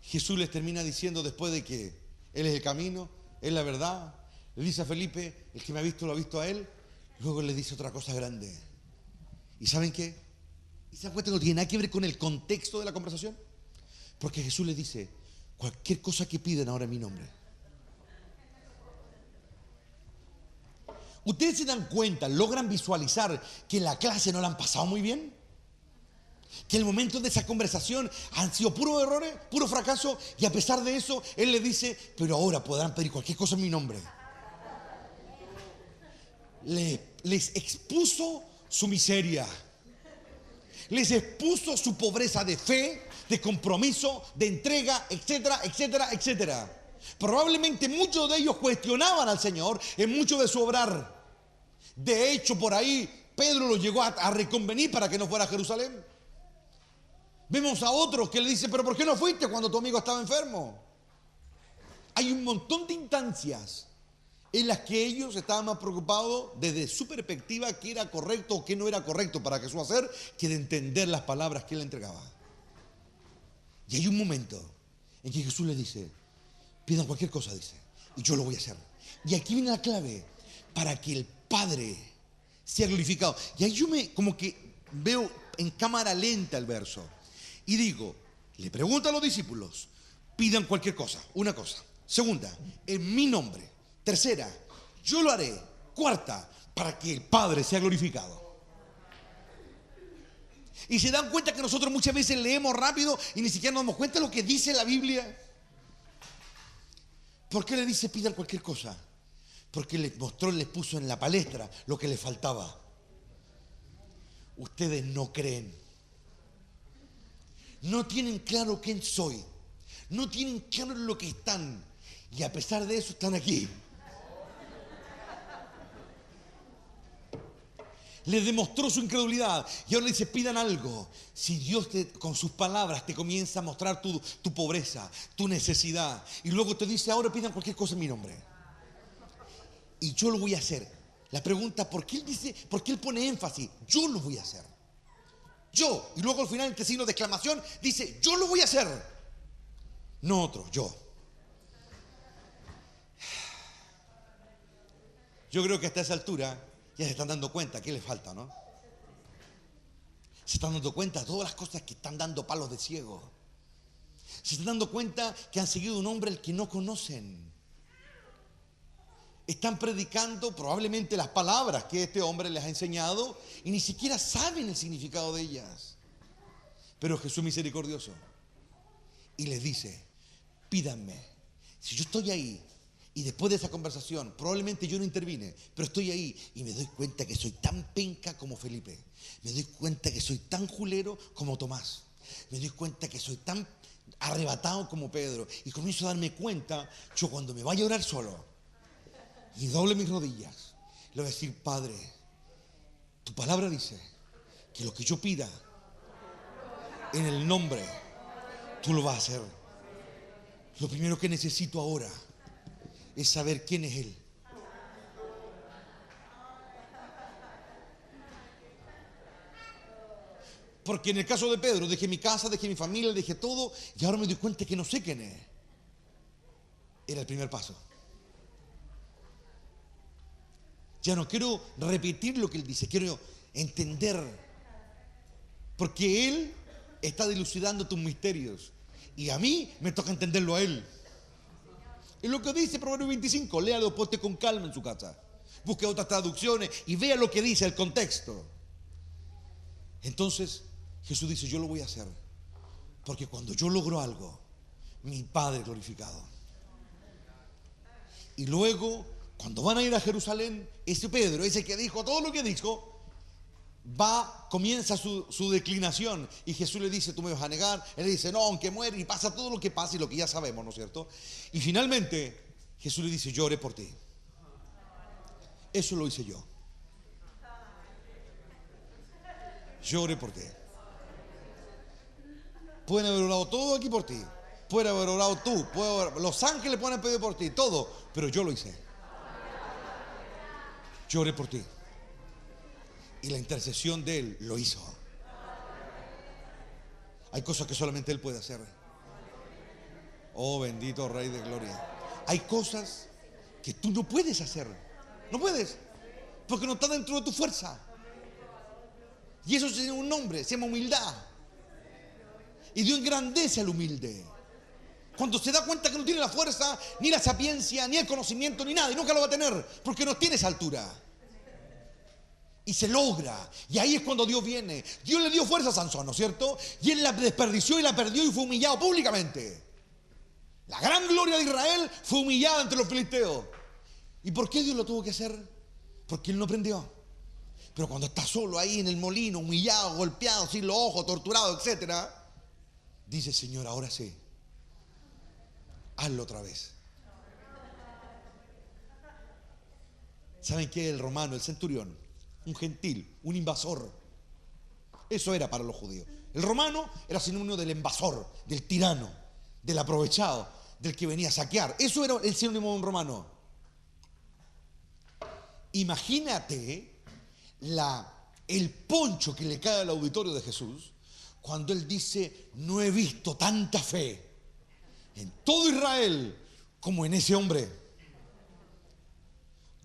Jesús les termina diciendo, después de que Él es el camino, Él es la verdad, le dice a Felipe, el que me ha visto lo ha visto a Él. Luego le dice otra cosa grande. ¿Y saben qué? ¿Y se dan cuenta que no tiene nada que ver con el contexto de la conversación? Porque Jesús les dice, cualquier cosa que piden ahora en mi nombre. ¿Ustedes se dan cuenta, logran visualizar que la clase no la han pasado muy bien? Que el momento de esa conversación han sido puros errores, puro fracaso, y a pesar de eso, Él les dice, pero ahora podrán pedir cualquier cosa en mi nombre. Les expuso su miseria, les expuso su pobreza de fe, de compromiso, de entrega, etcétera, etcétera, etcétera. Probablemente muchos de ellos cuestionaban al Señor en mucho de su obrar. De hecho, por ahí Pedro los llegó a reconvenir para que no fuera a Jerusalén. Vemos a otros que le dicen, pero ¿por qué no fuiste cuando tu amigo estaba enfermo? Hay un montón de instancias en las que ellos estaban más preocupados desde su perspectiva qué era correcto o qué no era correcto para Jesús hacer, que de entender las palabras que Él le entregaba. Y hay un momento en que Jesús les dice, pidan cualquier cosa, dice, y yo lo voy a hacer. Y aquí viene la clave, para que el Padre sea glorificado. Y ahí yo como que veo en cámara lenta el verso. Y digo, le pregunto a los discípulos, pidan cualquier cosa, una cosa. Segunda, en mi nombre. Tercera, yo lo haré. Cuarta, para que el Padre sea glorificado. Y se dan cuenta que nosotros muchas veces leemos rápido y ni siquiera nos damos cuenta de lo que dice la Biblia. ¿Por qué le dice pidan cualquier cosa? Porque les mostró, les puso en la palestra lo que les faltaba. Ustedes no creen. No tienen claro quién soy. No tienen claro lo que están. Y a pesar de eso están aquí. Les demostró su incredulidad. Y ahora le dice, pidan algo. Si Dios con sus palabras te comienza a mostrar tu pobreza, tu necesidad. Y luego te dice, ahora pidan cualquier cosa en mi nombre. Y yo lo voy a hacer. La pregunta, ¿por qué él pone énfasis? Yo lo voy a hacer. Yo. Y luego al final, entre signos de exclamación, dice, yo lo voy a hacer. No otro, yo. Yo creo que hasta esa altura ya se están dando cuenta que les falta, ¿no? Se están dando cuenta de todas las cosas que están dando palos de ciego. Se están dando cuenta que han seguido un hombre al que no conocen. Están predicando probablemente las palabras que este hombre les ha enseñado y ni siquiera saben el significado de ellas. Pero Jesús es misericordioso y les dice, pídanme. Si yo estoy ahí y después de esa conversación, probablemente yo no intervine, pero estoy ahí y me doy cuenta que soy tan penca como Felipe. Me doy cuenta que soy tan julero como Tomás. Me doy cuenta que soy tan arrebatado como Pedro. Y comienzo a darme cuenta, yo cuando me vaya a orar solo y doble mis rodillas, le voy a decir, Padre, tu palabra dice que lo que yo pida en el nombre, tú lo vas a hacer. Lo primero que necesito ahora es saber quién es Él. Porque en el caso de Pedro, dejé mi casa, dejé mi familia, dejé todo, y ahora me doy cuenta que no sé quién es. Era el primer paso. Ya no quiero repetir lo que Él dice, quiero entender. Porque Él está dilucidando tus misterios. Y a mí me toca entenderlo a Él. Es lo que dice Proverbios 25. Léalo, ponte con calma en su casa. Busque otras traducciones y vea lo que dice el contexto. Entonces Jesús dice, yo lo voy a hacer. Porque cuando yo logro algo, mi Padre glorificado. Y luego, cuando van a ir a Jerusalén, ese Pedro, ese que dijo todo lo que dijo, comienza su declinación. Y Jesús le dice, tú me vas a negar. Él le dice, no, aunque muere. Y pasa todo lo que pasa y lo que ya sabemos, ¿no es cierto? Y finalmente, Jesús le dice, yo oré por ti. Eso lo hice yo. Yo oré por ti. Pueden haber orado todo aquí por ti. Pueden haber orado tú. Los ángeles pueden pedir por ti. Todo. Pero yo lo hice. Yo oré por ti. Y la intercesión de Él lo hizo. Hay cosas que solamente Él puede hacer. Oh, bendito Rey de Gloria. Hay cosas que tú no puedes hacer. No puedes. Porque no está dentro de tu fuerza. Y eso tiene un nombre. Se llama humildad. Y Dios engrandece al humilde. Cuando se da cuenta que no tiene la fuerza, ni la sapiencia, ni el conocimiento, ni nada. Y nunca lo va a tener. Porque no tiene esa altura. Y se logra. Y ahí es cuando Dios viene. Dios le dio fuerza a Sansón, ¿no es cierto? Y él la desperdició y la perdió y fue humillado públicamente. La gran gloria de Israel fue humillada ante los filisteos. ¿Y por qué Dios lo tuvo que hacer? Porque él no aprendió. Pero cuando está solo ahí en el molino, humillado, golpeado, sin los ojos, torturado, etc., dice, Señor, ahora sí, hazlo otra vez. ¿Saben qué? El romano, el centurión, un gentil, un invasor. Eso era para los judíos. El romano era sinónimo del invasor, del tirano, del aprovechado, del que venía a saquear. Eso era el sinónimo de un romano. Imagínate el poncho que le cae al auditorio de Jesús cuando Él dice, no he visto tanta fe en todo Israel como en ese hombre.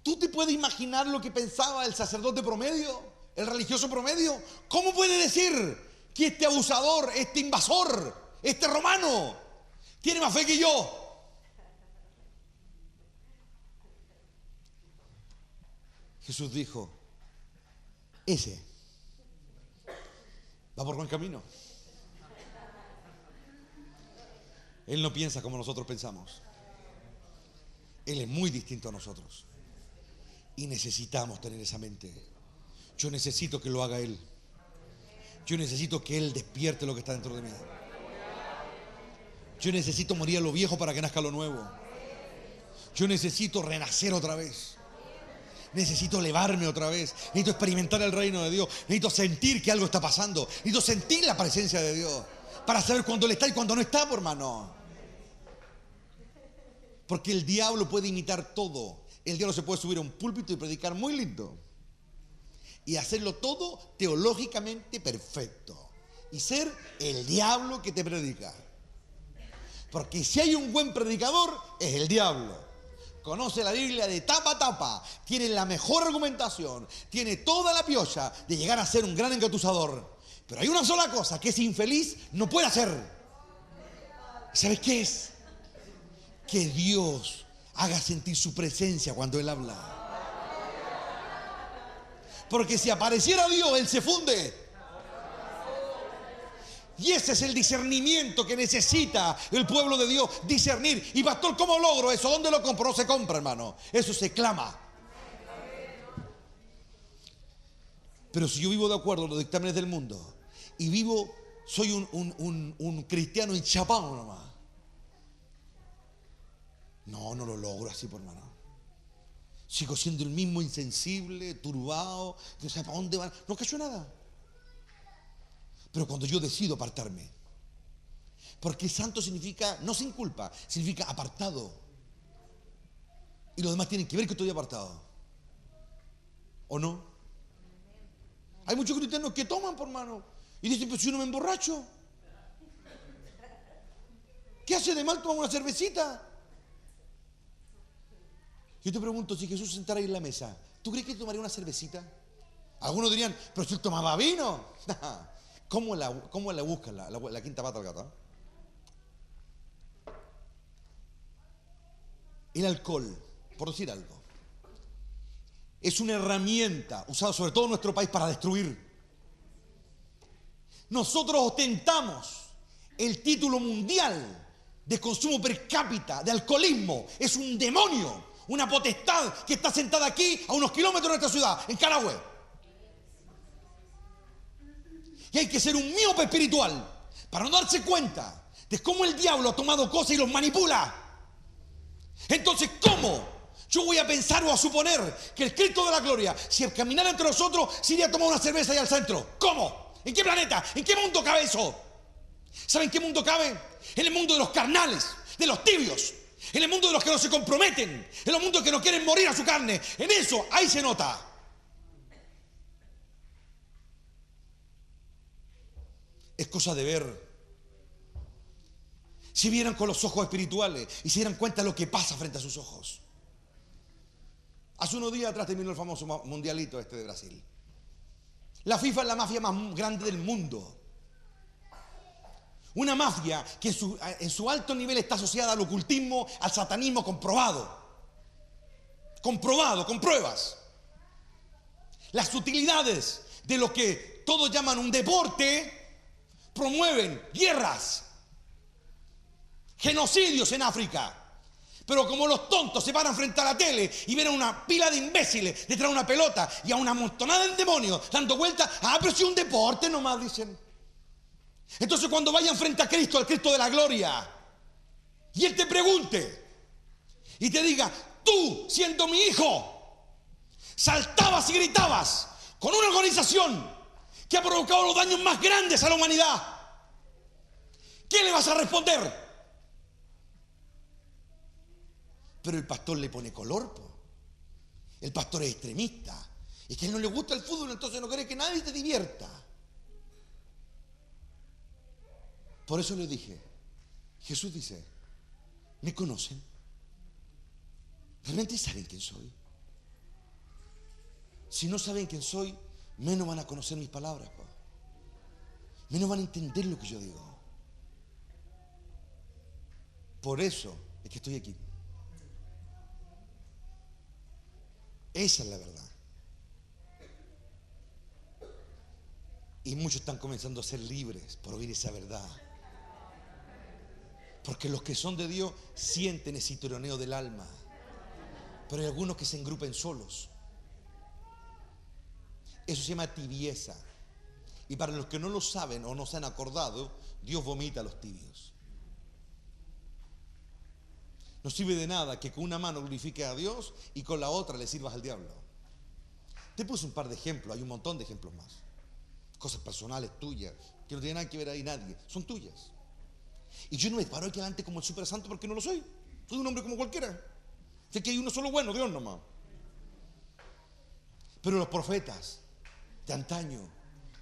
¿Tú te puedes imaginar lo que pensaba el sacerdote promedio, el religioso promedio? ¿Cómo puede decir que este abusador, este invasor, este romano tiene más fe que yo? Jesús dijo, ese va por buen camino. Él no piensa como nosotros pensamos. Él es muy distinto a nosotros. Y necesitamos tener esa mente. Yo necesito que lo haga Él. Yo necesito que Él despierte lo que está dentro de mí. Yo necesito morir a lo viejo para que nazca lo nuevo. Yo necesito renacer otra vez. Necesito elevarme otra vez. Necesito experimentar el reino de Dios. Necesito sentir que algo está pasando. Necesito sentir la presencia de Dios para saber cuándo Él está y cuándo no está, por hermano. Porque el diablo puede imitar todo. El diablo se puede subir a un púlpito y predicar muy lindo y hacerlo todo teológicamente perfecto y ser el diablo que te predica. Porque si hay un buen predicador, es el diablo. Conoce la Biblia de tapa a tapa, tiene la mejor argumentación, tiene toda la piocha de llegar a ser un gran engatusador. Pero hay una sola cosa que ese infeliz no puede hacer. ¿Sabes qué es? Que Dios haga sentir su presencia cuando Él habla. Porque si apareciera Dios, Él se funde. Y ese es el discernimiento que necesita el pueblo de Dios, discernir. Y pastor, ¿cómo logro eso? ¿Dónde lo compro? No se compra, hermano. Eso se clama. Pero si yo vivo de acuerdo a los dictámenes del mundo y soy un cristiano enchapado nomás. No lo logro así, por hermano. Sigo siendo el mismo insensible, turbado, no sé para dónde van. No cacho nada. Pero cuando yo decido apartarme, porque santo significa, no sin culpa, significa apartado. Y los demás tienen que ver que estoy apartado. ¿O no? Hay muchos cristianos que toman, por mano, y dicen, pues si yo no me emborracho, ¿qué hace de mal tomar una cervecita? Yo te pregunto, si Jesús se sentara ahí en la mesa, ¿tú crees que tomaría una cervecita? Algunos dirían, pero si él tomaba vino. ¿Cómo la buscan la quinta pata al gato? El alcohol, por decir algo, es una herramienta usada sobre todo en nuestro país para destruir. Nosotros ostentamos el título mundial de consumo per cápita, de alcoholismo. Es un demonio, una potestad que está sentada aquí a unos kilómetros de nuestra ciudad, en Carahue. Y hay que ser un miope espiritual para no darse cuenta de cómo el diablo ha tomado cosas y los manipula. Entonces, ¿cómo yo voy a pensar o a suponer que el Cristo de la gloria, si caminara entre nosotros, se iría a tomar una cerveza ahí al centro? ¿Cómo? ¿En qué planeta? ¿En qué mundo cabe eso? ¿Saben qué mundo cabe? En el mundo de los carnales, de los tibios, en el mundo de los que no se comprometen, en los mundos que no quieren morir a su carne. En eso, ahí se nota. Es cosa de ver. Si vieran con los ojos espirituales y se dieran cuenta de lo que pasa frente a sus ojos. Hace unos días atrás terminó el famoso mundialito de Brasil. La FIFA es la mafia más grande del mundo. Una mafia que en su alto nivel está asociada al ocultismo, al satanismo comprobado. Comprobado, con pruebas. Las sutilidades de lo que todos llaman un deporte promueven guerras, genocidios en África. Pero como los tontos se paran frente a la tele y ven a una pila de imbéciles detrás de una pelota y a una montonada de demonios dando vueltas, pero si un deporte nomás, dicen. Entonces cuando vayan frente a Cristo, al Cristo de la gloria, y Él te pregunte y te diga, tú siendo mi hijo, saltabas y gritabas con una organización que ha provocado los daños más grandes a la humanidad, ¿qué le vas a responder? Pero el pastor le pone color, po. El pastor es extremista. Es que a él no le gusta el fútbol, entonces no quiere que nadie te divierta. Por eso le dije, Jesús dice, ¿me conocen? ¿Realmente saben quién soy? Si no saben quién soy, menos van a conocer mis palabras, po. Menos van a entender lo que yo digo. Por eso es que estoy aquí. Esa es la verdad. Y muchos están comenzando a ser libres por oír esa verdad. Porque los que son de Dios sienten ese tironeo del alma. Pero hay algunos que se engrupen solos. Eso se llama tibieza. Y para los que no lo saben o no se han acordado, Dios vomita a los tibios. No sirve de nada que con una mano glorifiques a Dios y con la otra le sirvas al diablo. Te puse un par de ejemplos, hay un montón de ejemplos más. Cosas personales tuyas, que no tienen nada que ver ahí nadie, son tuyas. Y yo no me paro aquí adelante como el super santo porque no lo soy. Soy un hombre como cualquiera. Sé que hay uno solo bueno, Dios nomás. Pero los profetas de antaño,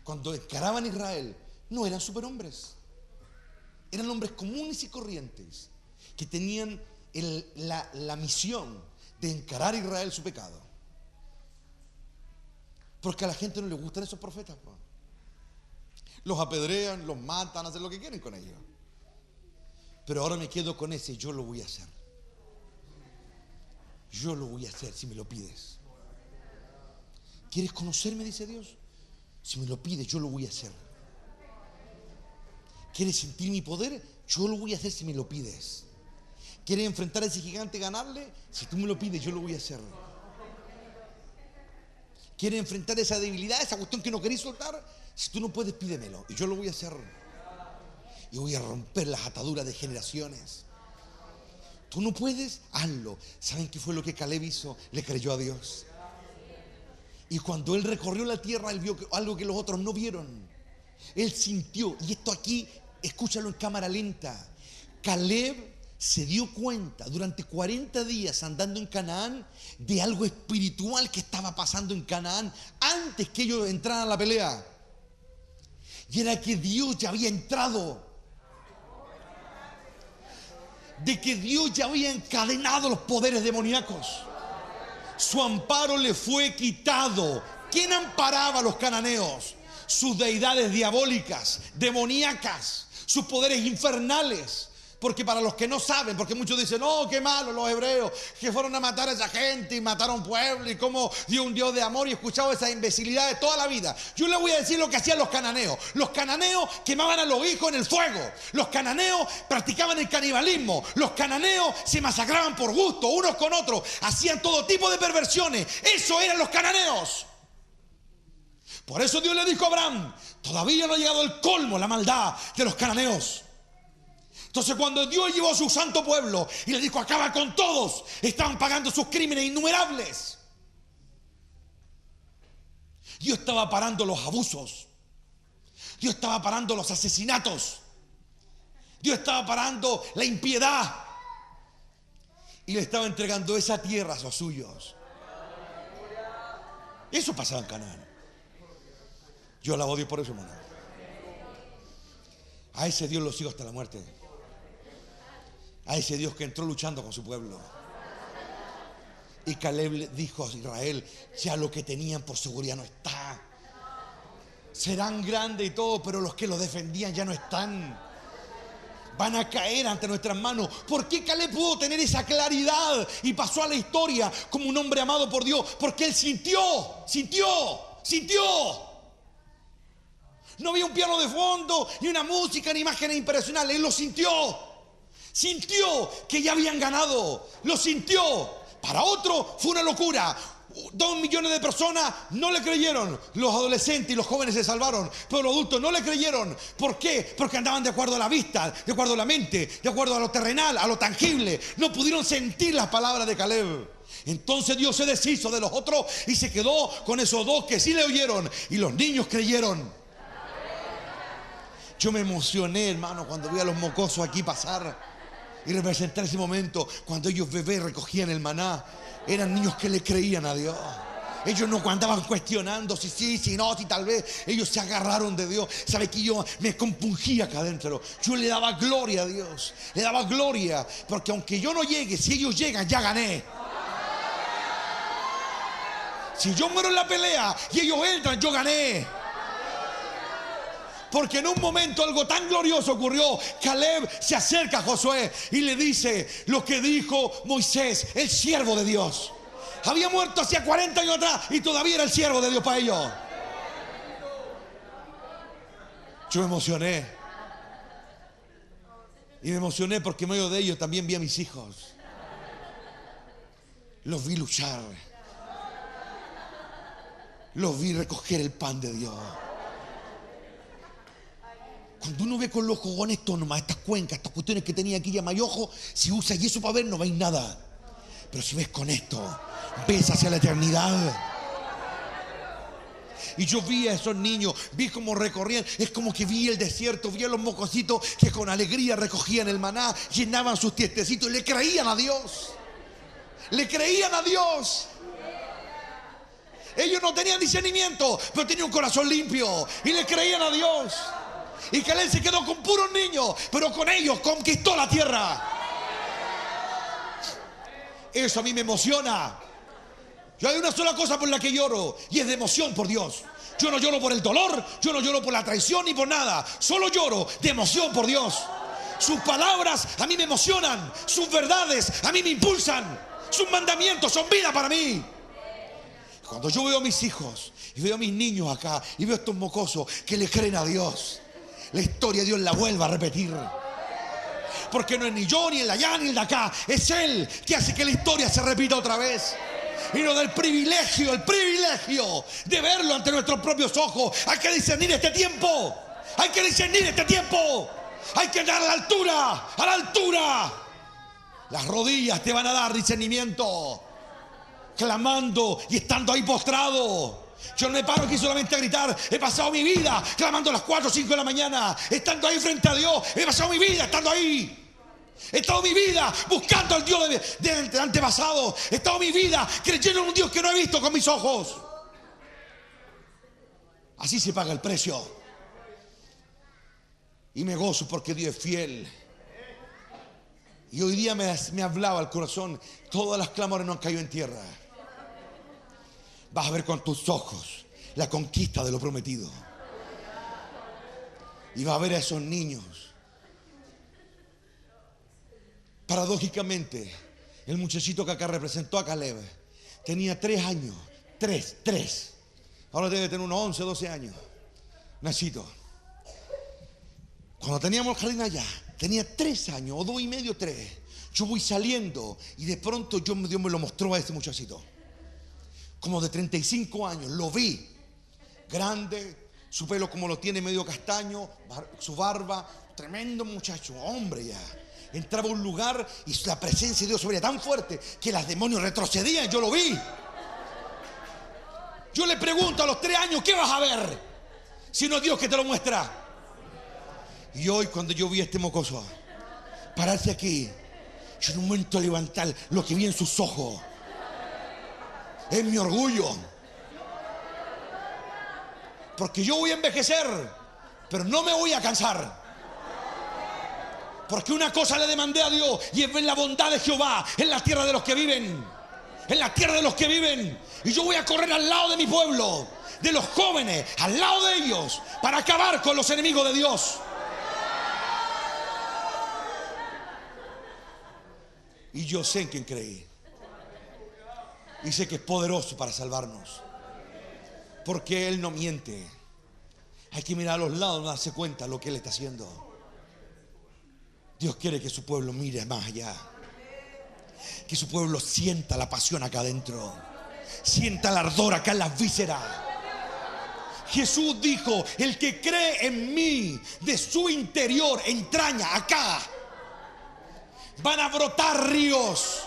cuando encaraban a Israel, no eran superhombres. Eran hombres comunes y corrientes que tenían la misión de encarar a Israel su pecado. Porque a la gente no le gustan esos profetas, pues. Los apedrean, los matan, hacen lo que quieren con ellos. Pero ahora me quedo con ese, yo lo voy a hacer. Yo lo voy a hacer si me lo pides. ¿Quieres conocerme? Dice Dios. Si me lo pides, yo lo voy a hacer. ¿Quieres sentir mi poder? Yo lo voy a hacer si me lo pides. ¿Quieres enfrentar a ese gigante y ganarle? Si tú me lo pides, yo lo voy a hacer. ¿Quieres enfrentar esa debilidad, esa cuestión que no querés soltar? Si tú no puedes, pídemelo y yo lo voy a hacer. Y voy a romper las ataduras de generaciones. Tú no puedes, hazlo. ¿Saben qué fue lo que Caleb hizo? Le creyó a Dios. Y cuando él recorrió la tierra, él vio algo que los otros no vieron. Él sintió, y esto aquí, escúchalo en cámara lenta. Caleb se dio cuenta durante 40 días andando en Canaán de algo espiritual que estaba pasando en Canaán antes que ellos entraran a la pelea. Y era que Dios ya había entrado. De que Dios ya había encadenado los poderes demoníacos. Su amparo le fue quitado. ¿Quién amparaba a los cananeos? Sus deidades diabólicas, demoníacas, sus poderes infernales. Porque para los que no saben, porque muchos dicen, oh, qué malo los hebreos, que fueron a matar a esa gente y mataron pueblo y cómo dio un Dios de amor, y he escuchado esa imbecilidad de toda la vida. Yo les voy a decir lo que hacían los cananeos. Los cananeos quemaban a los hijos en el fuego. Los cananeos practicaban el canibalismo. Los cananeos se masacraban por gusto, unos con otros. Hacían todo tipo de perversiones. Eso eran los cananeos. Por eso Dios le dijo a Abraham, todavía no ha llegado el colmo, la maldad de los cananeos. Entonces cuando Dios llevó a su santo pueblo y le dijo, acaba con todos, estaban pagando sus crímenes innumerables. Dios estaba parando los abusos. Dios estaba parando los asesinatos. Dios estaba parando la impiedad. Y le estaba entregando esa tierra a los suyos. Eso pasaba en Canaán. Yo alabo a Dios por eso, hermano. A ese Dios lo sigo hasta la muerte. A ese Dios que entró luchando con su pueblo. Y Caleb le dijo a Israel, ya lo que tenían por seguridad no está. Serán grandes y todo, pero los que lo defendían ya no están. Van a caer ante nuestras manos. ¿Por qué Caleb pudo tener esa claridad y pasó a la historia como un hombre amado por Dios? Porque él sintió. No había un piano de fondo, ni una música, ni imágenes impresionantes. Él lo sintió. Sintió que ya habían ganado. Lo sintió. Para otro fue una locura. 2 millones de personas no le creyeron. Los adolescentes y los jóvenes se salvaron, pero los adultos no le creyeron. ¿Por qué? Porque andaban de acuerdo a la vista, de acuerdo a la mente, de acuerdo a lo terrenal, a lo tangible. No pudieron sentir las palabras de Caleb. Entonces Dios se deshizo de los otros y se quedó con esos 2 que sí le oyeron, y los niños creyeron. Yo me emocioné, hermano, cuando vi a los mocosos aquí pasar y representar ese momento cuando ellos bebés recogían el maná. Eran niños que le creían a Dios. Ellos no andaban cuestionando si sí, si no, si tal vez. Ellos se agarraron de Dios. ¿Sabe que yo me compungía acá adentro? Yo le daba gloria a Dios. Le daba gloria. Porque aunque yo no llegue, si ellos llegan, ya gané. Si yo muero en la pelea y ellos entran, yo gané. Porque en un momento algo tan glorioso ocurrió. Caleb se acerca a Josué y le dice lo que dijo Moisés, el siervo de Dios. Había muerto hacía 40 años atrás y todavía era el siervo de Dios para ellos. Yo me emocioné. Y me emocioné porque en medio de ellos también vi a mis hijos. Los vi luchar. Los vi recoger el pan de Dios. Cuando uno ve con los ojos honestos nomás estas cuencas, estas cuestiones que tenía aquí llama ojo, si usas y eso para ver no veis nada. Pero si ves con esto, ves hacia la eternidad. Y yo vi a esos niños, vi cómo recorrían, es como que vi el desierto, vi a los mocositos que con alegría recogían el maná, llenaban sus tiestecitos y le creían a Dios. Le creían a Dios. Ellos no tenían discernimiento, pero tenían un corazón limpio y le creían a Dios. Y Caleb se quedó con puros niños, pero con ellos conquistó la tierra. Eso a mí me emociona. Yo hay una sola cosa por la que lloro, y es de emoción por Dios. Yo no lloro por el dolor, yo no lloro por la traición ni por nada. Solo lloro de emoción por Dios. Sus palabras a mí me emocionan. Sus verdades a mí me impulsan. Sus mandamientos son vida para mí. Cuando yo veo a mis hijos y veo a mis niños acá y veo a estos mocosos que le creen a Dios, la historia de Dios la vuelve a repetir. Porque no es ni yo, ni el de allá, ni el de acá. Es Él que hace que la historia se repita otra vez. Y nos da el privilegio de verlo ante nuestros propios ojos. Hay que discernir este tiempo. Hay que discernir este tiempo. Hay que andar a la altura. Las rodillas te van a dar discernimiento. Clamando y estando ahí postrado. Yo no me paro aquí solamente a gritar. He pasado mi vida clamando a las 4 o 5 de la mañana, estando ahí frente a Dios. He pasado mi vida estando ahí. He estado mi vida buscando al Dios de antepasado. He estado mi vida creyendo en un Dios que no he visto con mis ojos. Así se paga el precio. Y me gozo porque Dios es fiel. Y hoy día me hablaba al corazón. Todas las clamores no han caído en tierra. Vas a ver con tus ojos la conquista de lo prometido. Y vas a ver a esos niños Paradójicamente, el muchachito que acá representó a Caleb tenía 3 años. 3. Ahora debe tener unos 11, 12 años. Nachito. Cuando teníamos el jardín allá, tenía 3 años, o 2 y medio, 3. Yo voy saliendo y de pronto Dios me lo mostró a este muchachito. Como de 35 años, lo vi. Grande, su pelo como lo tiene medio castaño, su barba, tremendo muchacho, hombre ya. Entraba a un lugar y la presencia de Dios sobre tan fuerte que los demonios retrocedían, yo lo vi. Yo le pregunto a los 3 años, ¿qué vas a ver? Si no es Dios que te lo muestra. Y hoy cuando yo vi a este mocoso pararse aquí, yo en un momento levantar lo que vi en sus ojos. Es mi orgullo. Porque yo voy a envejecer, pero no me voy a cansar. Porque una cosa le demandé a Dios y es ver la bondad de Jehová en la tierra de los que viven. En la tierra de los que viven. Y yo voy a correr al lado de mi pueblo, de los jóvenes, al lado de ellos, para acabar con los enemigos de Dios. Y yo sé en quién creí. Y sé que es poderoso para salvarnos. Porque Él no miente. Hay que mirar a los lados, no darse cuenta de lo que Él está haciendo. Dios quiere que su pueblo mire más allá. Que su pueblo sienta la pasión acá adentro. Sienta el ardor acá en las vísceras. Jesús dijo, el que cree en mí, de su interior, entraña acá, van a brotar ríos.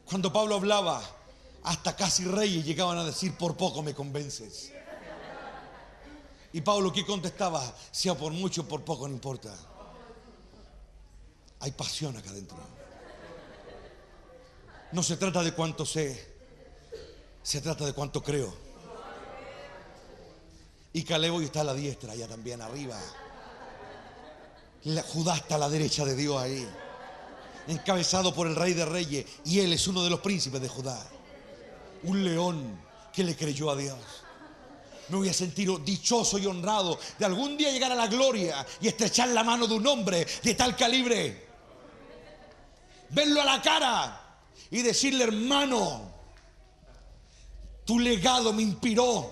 Cuando Pablo hablaba, hasta casi reyes llegaban a decir, por poco me convences. Y Pablo, ¿qué contestaba? Sea por mucho o por poco, no importa. Hay pasión acá adentro. No se trata de cuánto sé, se trata de cuánto creo. Y Caleb hoy está a la diestra, allá también arriba. Judá está a la derecha de Dios ahí, encabezado por el Rey de Reyes, y él es uno de los príncipes de Judá. Un león que le creyó a Dios. Me voy a sentir dichoso y honrado de algún día llegar a la gloria y estrechar la mano de un hombre de tal calibre. Verlo a la cara y decirle, hermano, tu legado me inspiró.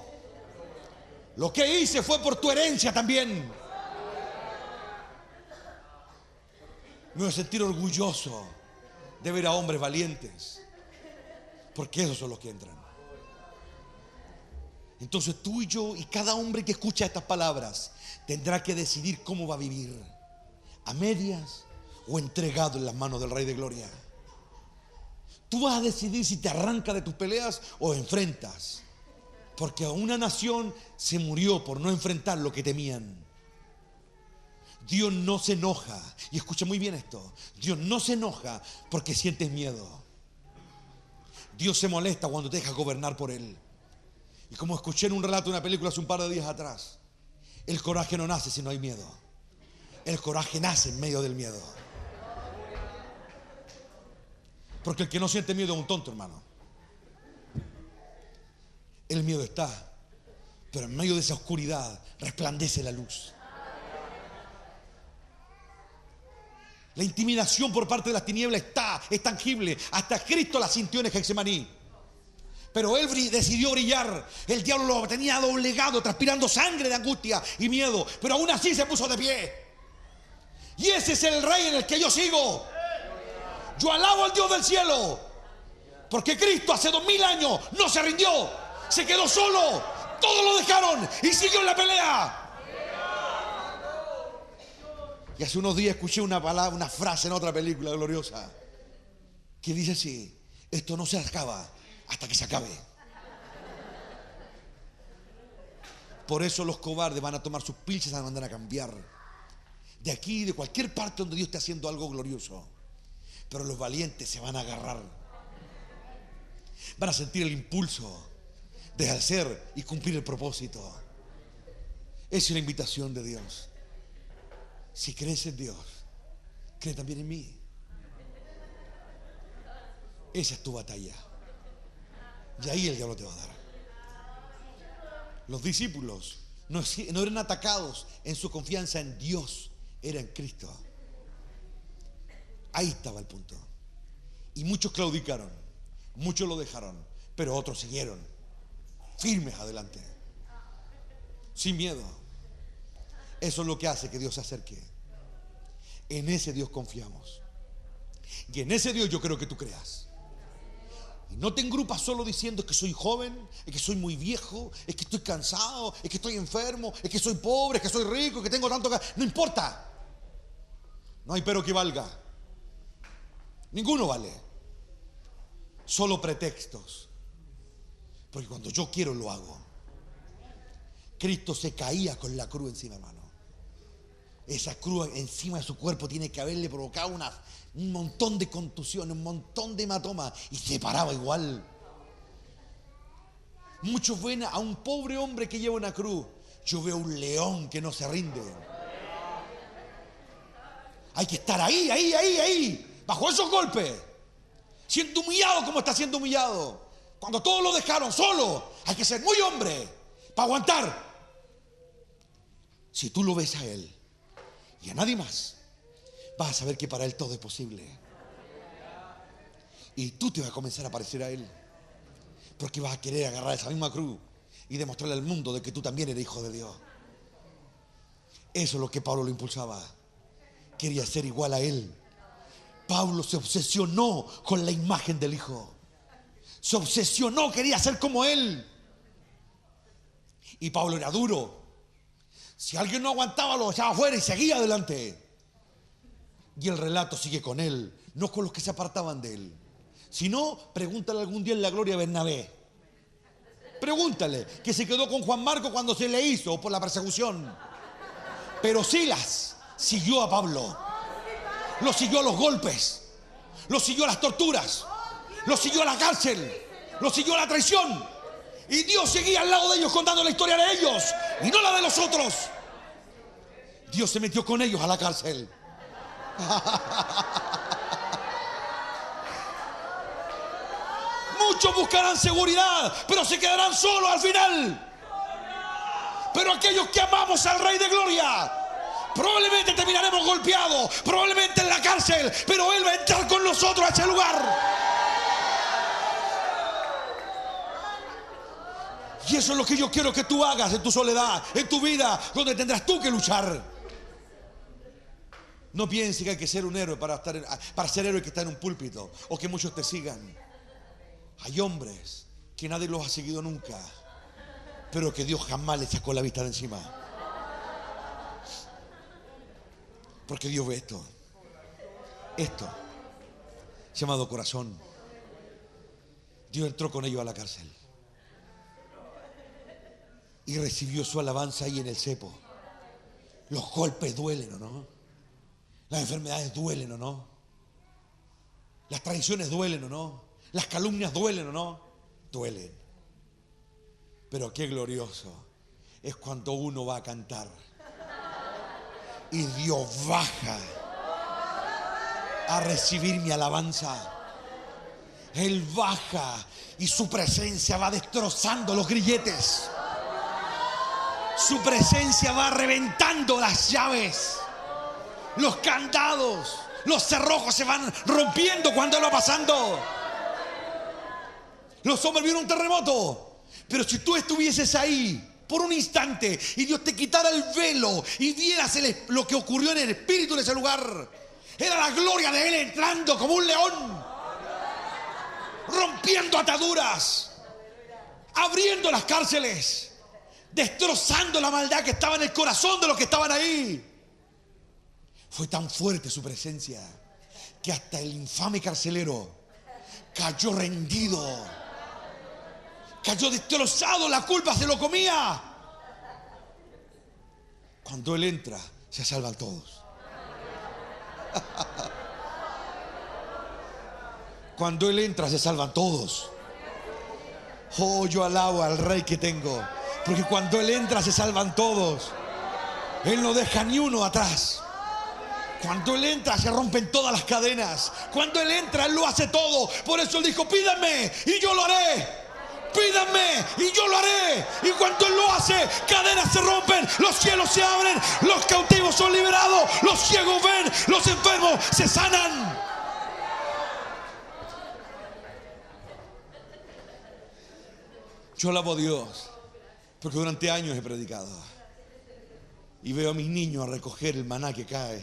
Lo que hice fue por tu herencia también. Me voy a sentir orgulloso de ver a hombres valientes, porque esos son los que entran. Entonces tú y yo y cada hombre que escucha estas palabras tendrá que decidir cómo va a vivir, a medias o entregado en las manos del Rey de Gloria. Tú vas a decidir si te arrancas de tus peleas o enfrentas, porque una nación se murió por no enfrentar lo que temían. Dios no se enoja, y escucha muy bien esto, Dios no se enoja porque sientes miedo. Dios se molesta cuando te dejas gobernar por Él. Y como escuché en un relato de una película hace un par de días atrás, el coraje no nace si no hay miedo. El coraje nace en medio del miedo. Porque el que no siente miedo es un tonto, hermano. El miedo está, pero en medio de esa oscuridad resplandece la luz. La intimidación por parte de las tinieblas es tangible. Hasta Cristo la sintió en Getsemaní. Pero Él decidió brillar. El diablo lo tenía doblegado, transpirando sangre de angustia y miedo. Pero aún así se puso de pie. Y ese es el Rey en el que yo sigo. Yo alabo al Dios del cielo. Porque Cristo hace 2000 años no se rindió. Se quedó solo. Todos lo dejaron y siguió en la pelea. Y hace unos días escuché una frase en otra película gloriosa que dice así: esto no se acaba hasta que se acabe. Por eso los cobardes van a tomar sus pilchas y se van a mandar a cambiar de aquí, de cualquier parte donde Dios esté haciendo algo glorioso. Pero los valientes se van a agarrar, van a sentir el impulso de hacer y cumplir el propósito. Esa es la invitación de Dios. Si crees en Dios, cree también en mí. Esa es tu batalla. Y ahí el diablo te va a dar. Los discípulos no eran atacados en su confianza en Dios, era en Cristo. Ahí estaba el punto. Y muchos claudicaron, muchos lo dejaron, pero otros siguieron firmes adelante, sin miedo. Eso es lo que hace que Dios se acerque. En ese Dios confiamos. Y en ese Dios yo creo que tú creas. Y no te engrupas solo diciendo que soy joven, es que soy muy viejo, es que estoy cansado, es que estoy enfermo, es que soy pobre, es que soy rico, es que tengo tanto. No importa. No hay pero que valga. Ninguno vale. Solo pretextos. Porque cuando yo quiero lo hago. Cristo se caía con la cruz encima, hermano. Esa cruz encima de su cuerpo tiene que haberle provocado un montón de contusiones, un montón de hematomas, y se paraba igual. Muchos ven a un pobre hombre que lleva una cruz. Yo veo un león que no se rinde. Hay que estar ahí, bajo esos golpes, siendo humillado como está siendo humillado. Cuando todos lo dejaron solo, hay que ser muy hombre para aguantar. Si tú lo ves a él y a nadie más, vas a saber que para él todo es posible. Y tú te vas a comenzar a parecer a él, porque vas a querer agarrar esa misma cruz y demostrarle al mundo de que tú también eres hijo de Dios. Eso es lo que Pablo lo impulsaba. Quería ser igual a él. Pablo se obsesionó con la imagen del Hijo. Se obsesionó, quería ser como él. Y Pablo era duro. Si alguien no aguantaba, lo echaba afuera y seguía adelante. Y el relato sigue con él, no con los que se apartaban de él. Si no, pregúntale algún día en la gloria a Bernabé. Pregúntale, que se quedó con Juan Marco cuando se le hizo por la persecución. Pero Silas siguió a Pablo. Lo siguió a los golpes, lo siguió a las torturas, lo siguió a la cárcel, lo siguió a la traición. Y Dios seguía al lado de ellos contando la historia de ellos y no la de los otros. Dios se metió con ellos a la cárcel. Muchos buscarán seguridad, pero se quedarán solos al final. Pero aquellos que amamos al Rey de Gloria, probablemente terminaremos golpeados, probablemente en la cárcel, pero Él va a entrar con nosotros a ese lugar. Y eso es lo que yo quiero que tú hagas en tu soledad, en tu vida, donde tendrás tú que luchar. No pienses que hay que ser un héroe para ser héroe que está en un púlpito o que muchos te sigan. Hay hombres que nadie los ha seguido nunca, pero que Dios jamás les sacó la vista de encima. Porque Dios ve esto llamado corazón. Dios entró con ellos a la cárcel y recibió su alabanza ahí en el cepo. Los golpes duelen, ¿o no? Las enfermedades duelen, ¿o no? Las traiciones duelen, ¿o no? Las calumnias duelen, ¿o no? Duelen. Pero qué glorioso es cuando uno va a cantar y Dios baja a recibir mi alabanza. Él baja y su presencia va destrozando los grilletes. Su presencia va reventando las llaves, los candados, los cerrojos se van rompiendo cuando Él va pasando. Los hombres vieron un terremoto, pero si tú estuvieses ahí por un instante y Dios te quitara el velo y vieras lo que ocurrió en el espíritu en ese lugar, era la gloria de Él entrando como un león, rompiendo ataduras, abriendo las cárceles, destrozando la maldad que estaba en el corazón de los que estaban ahí. Fue tan fuerte su presencia que hasta el infame carcelero cayó rendido, cayó destrozado, la culpa se lo comía. Cuando Él entra, se salvan todos. Cuando Él entra, se salvan todos. Oh, yo alabo al Rey que tengo, porque cuando Él entra, se salvan todos. Él no deja ni uno atrás. Cuando Él entra, se rompen todas las cadenas. Cuando Él entra, Él lo hace todo. Por eso Él dijo: pídanme y yo lo haré. Pídanme y yo lo haré. Y cuando Él lo hace, cadenas se rompen, los cielos se abren, los cautivos son liberados, los ciegos ven, los enfermos se sanan. Yo alabo a Dios porque durante años he predicado y veo a mis niños a recoger el maná que cae.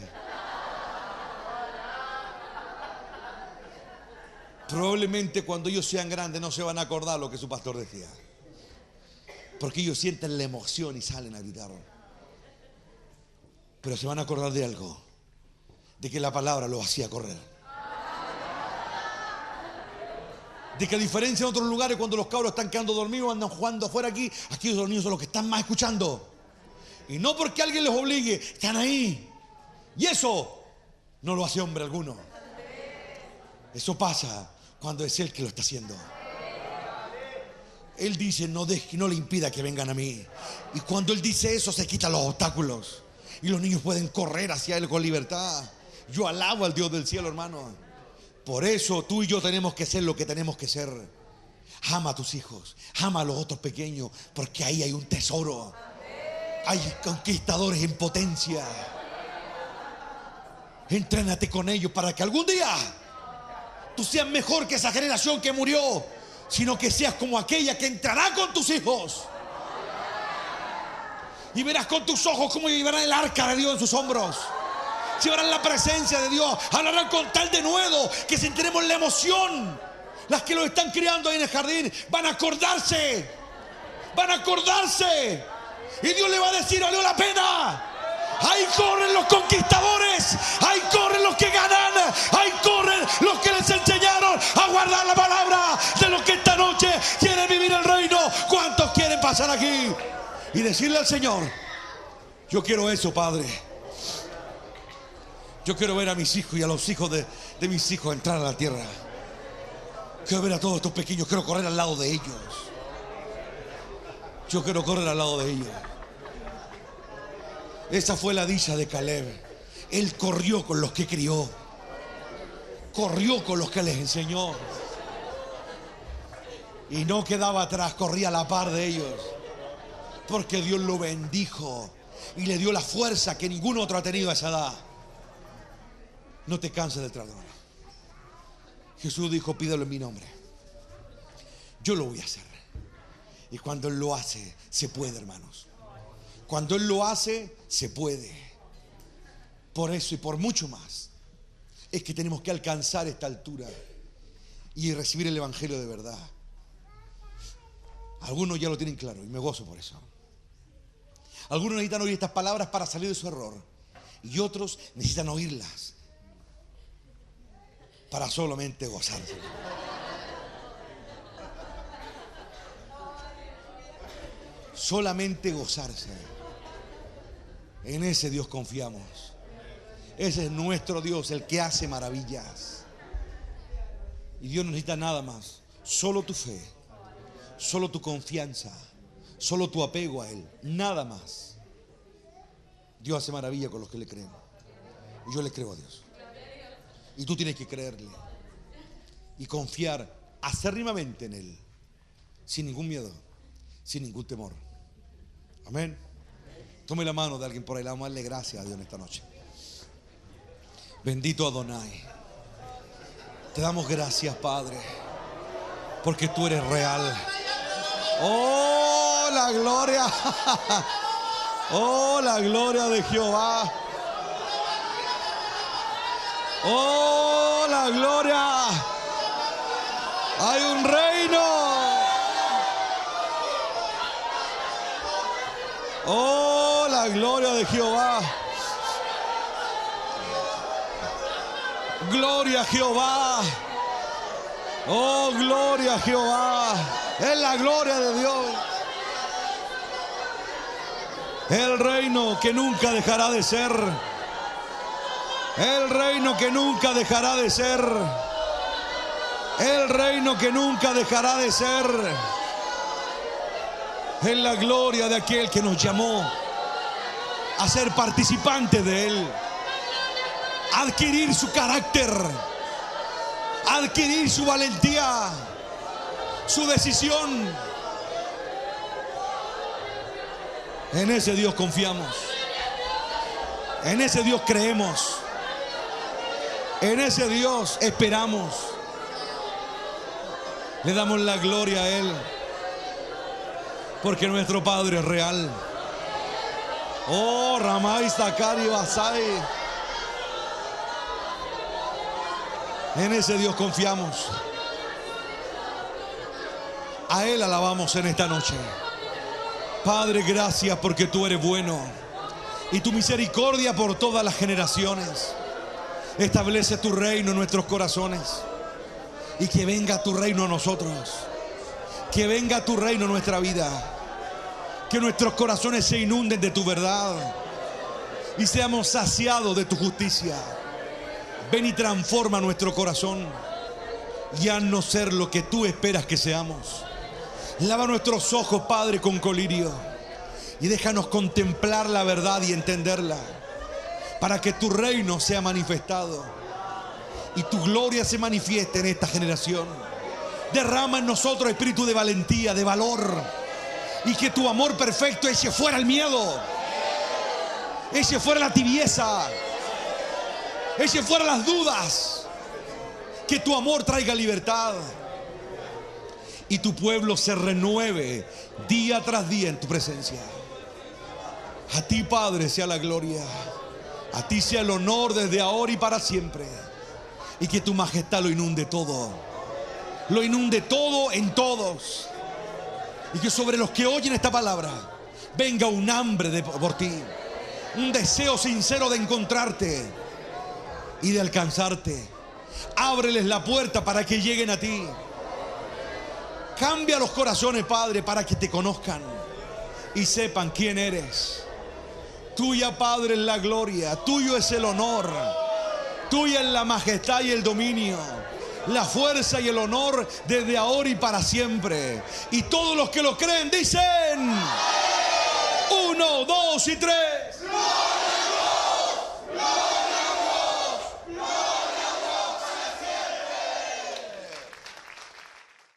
Probablemente cuando ellos sean grandes no se van a acordar lo que su pastor decía, porque ellos sienten la emoción y salen a gritar. Pero se van a acordar de algo, de que la palabra los hacía correr. De que a diferencia de otros lugares, cuando los cabros están quedando dormidos, andan jugando afuera, aquí los niños son los que están más escuchando. Y no porque alguien les obligue, están ahí. Y eso no lo hace hombre alguno. Eso pasa cuando es Él que lo está haciendo. Él dice, no le impida que vengan a mí. Y cuando Él dice eso, se quitan los obstáculos. Y los niños pueden correr hacia Él con libertad. Yo alabo al Dios del cielo, hermano. Por eso tú y yo tenemos que ser lo que tenemos que ser. Ama a tus hijos, ama a los otros pequeños, porque ahí hay un tesoro. Hay conquistadores en potencia. Entrénate con ellos para que algún día tú seas mejor que esa generación que murió, sino que seas como aquella que entrará con tus hijos. Y verás con tus ojos cómo llevarán el arca de Dios en sus hombros. Llevarán la presencia de Dios, hablarán con tal denuedo que sentiremos la emoción. Las que lo están criando ahí en el jardín van a acordarse. Y Dios le va a decir, valió la pena. Ahí corren los conquistadores, ahí corren los que ganan, ahí corren los que les enseñaron a guardar la palabra de los que esta noche quieren vivir el reino. ¿Cuántos quieren pasar aquí y decirle al Señor, yo quiero eso, Padre? Yo quiero ver a mis hijos y a los hijos de mis hijos entrar a la tierra. Quiero ver a todos estos pequeños, quiero correr al lado de ellos. Yo quiero correr al lado de ellos. Esa fue la dicha de Caleb. Él corrió con los que crió. Corrió con los que les enseñó. Y no quedaba atrás, corría a la par de ellos. Porque Dios lo bendijo y le dio la fuerza que ningún otro ha tenido a esa edad. No te canses detrás de uno. Jesús dijo, pídelo en mi nombre. Yo lo voy a hacer. Y cuando Él lo hace, se puede, hermanos. Cuando Él lo hace, se puede. Por eso y por mucho más, es que tenemos que alcanzar esta altura y recibir el Evangelio de verdad. Algunos ya lo tienen claro y me gozo por eso. Algunos necesitan oír estas palabras para salir de su error. Y otros necesitan oírlas para solamente gozarse. Solamente gozarse. En ese Dios confiamos. Ese es nuestro Dios, el que hace maravillas. Y Dios no necesita nada más. Solo tu fe, solo tu confianza, solo tu apego a Él. Nada más. Dios hace maravilla con los que le creen. Y yo le creo a Dios. Y tú tienes que creerle y confiar acérrimamente en Él, sin ningún miedo, sin ningún temor. Amén. Tome la mano de alguien por ahí. Le vamos a darle gracias a Dios en esta noche. Bendito Adonai. Te damos gracias, Padre, porque tú eres real. Oh, la gloria. Oh, la gloria de Jehová. Oh, la gloria. Hay un reino. Oh, la gloria de Jehová. Gloria a Jehová. Oh, gloria a Jehová. Es la gloria de Dios. El reino que nunca dejará de ser. El reino que nunca dejará de ser. El reino que nunca dejará de ser. Es la gloria de aquel que nos llamó a ser participantes de Él. Adquirir su carácter. Adquirir su valentía. su decisión. En ese Dios confiamos. En ese Dios creemos. En ese Dios esperamos. Le damos la gloria a Él, porque nuestro Padre es real. Oh, Ramay Sakari Basai. En ese Dios confiamos. A Él alabamos en esta noche. Padre, gracias porque tú eres bueno y tu misericordia por todas las generaciones. Establece tu reino en nuestros corazones y que venga tu reino a nosotros. Que venga tu reino en nuestra vida. Que nuestros corazones se inunden de tu verdad y seamos saciados de tu justicia. Ven y transforma nuestro corazón y haznos ser lo que tú esperas que seamos. Lava nuestros ojos, Padre, con colirio y déjanos contemplar la verdad y entenderla, para que tu reino sea manifestado y tu gloria se manifieste en esta generación. Derrama en nosotros espíritu de valentía, de valor, y que tu amor perfecto eche fuera el miedo, eche fuera la tibieza, eche fuera las dudas. Que tu amor traiga libertad y tu pueblo se renueve día tras día en tu presencia. A ti, Padre, sea la gloria. A ti sea el honor desde ahora y para siempre. Y que tu majestad lo inunde todo. Lo inunde todo en todos. Y que sobre los que oyen esta palabra venga un hambre por ti. Un deseo sincero de encontrarte y de alcanzarte. Ábreles la puerta para que lleguen a ti. Cambia los corazones, Padre, para que te conozcan y sepan quién eres. Tuya, Padre, es la gloria, tuyo es el honor, tuya es la majestad y el dominio, la fuerza y el honor desde ahora y para siempre. Y todos los que lo creen dicen: 1, 2 y 3.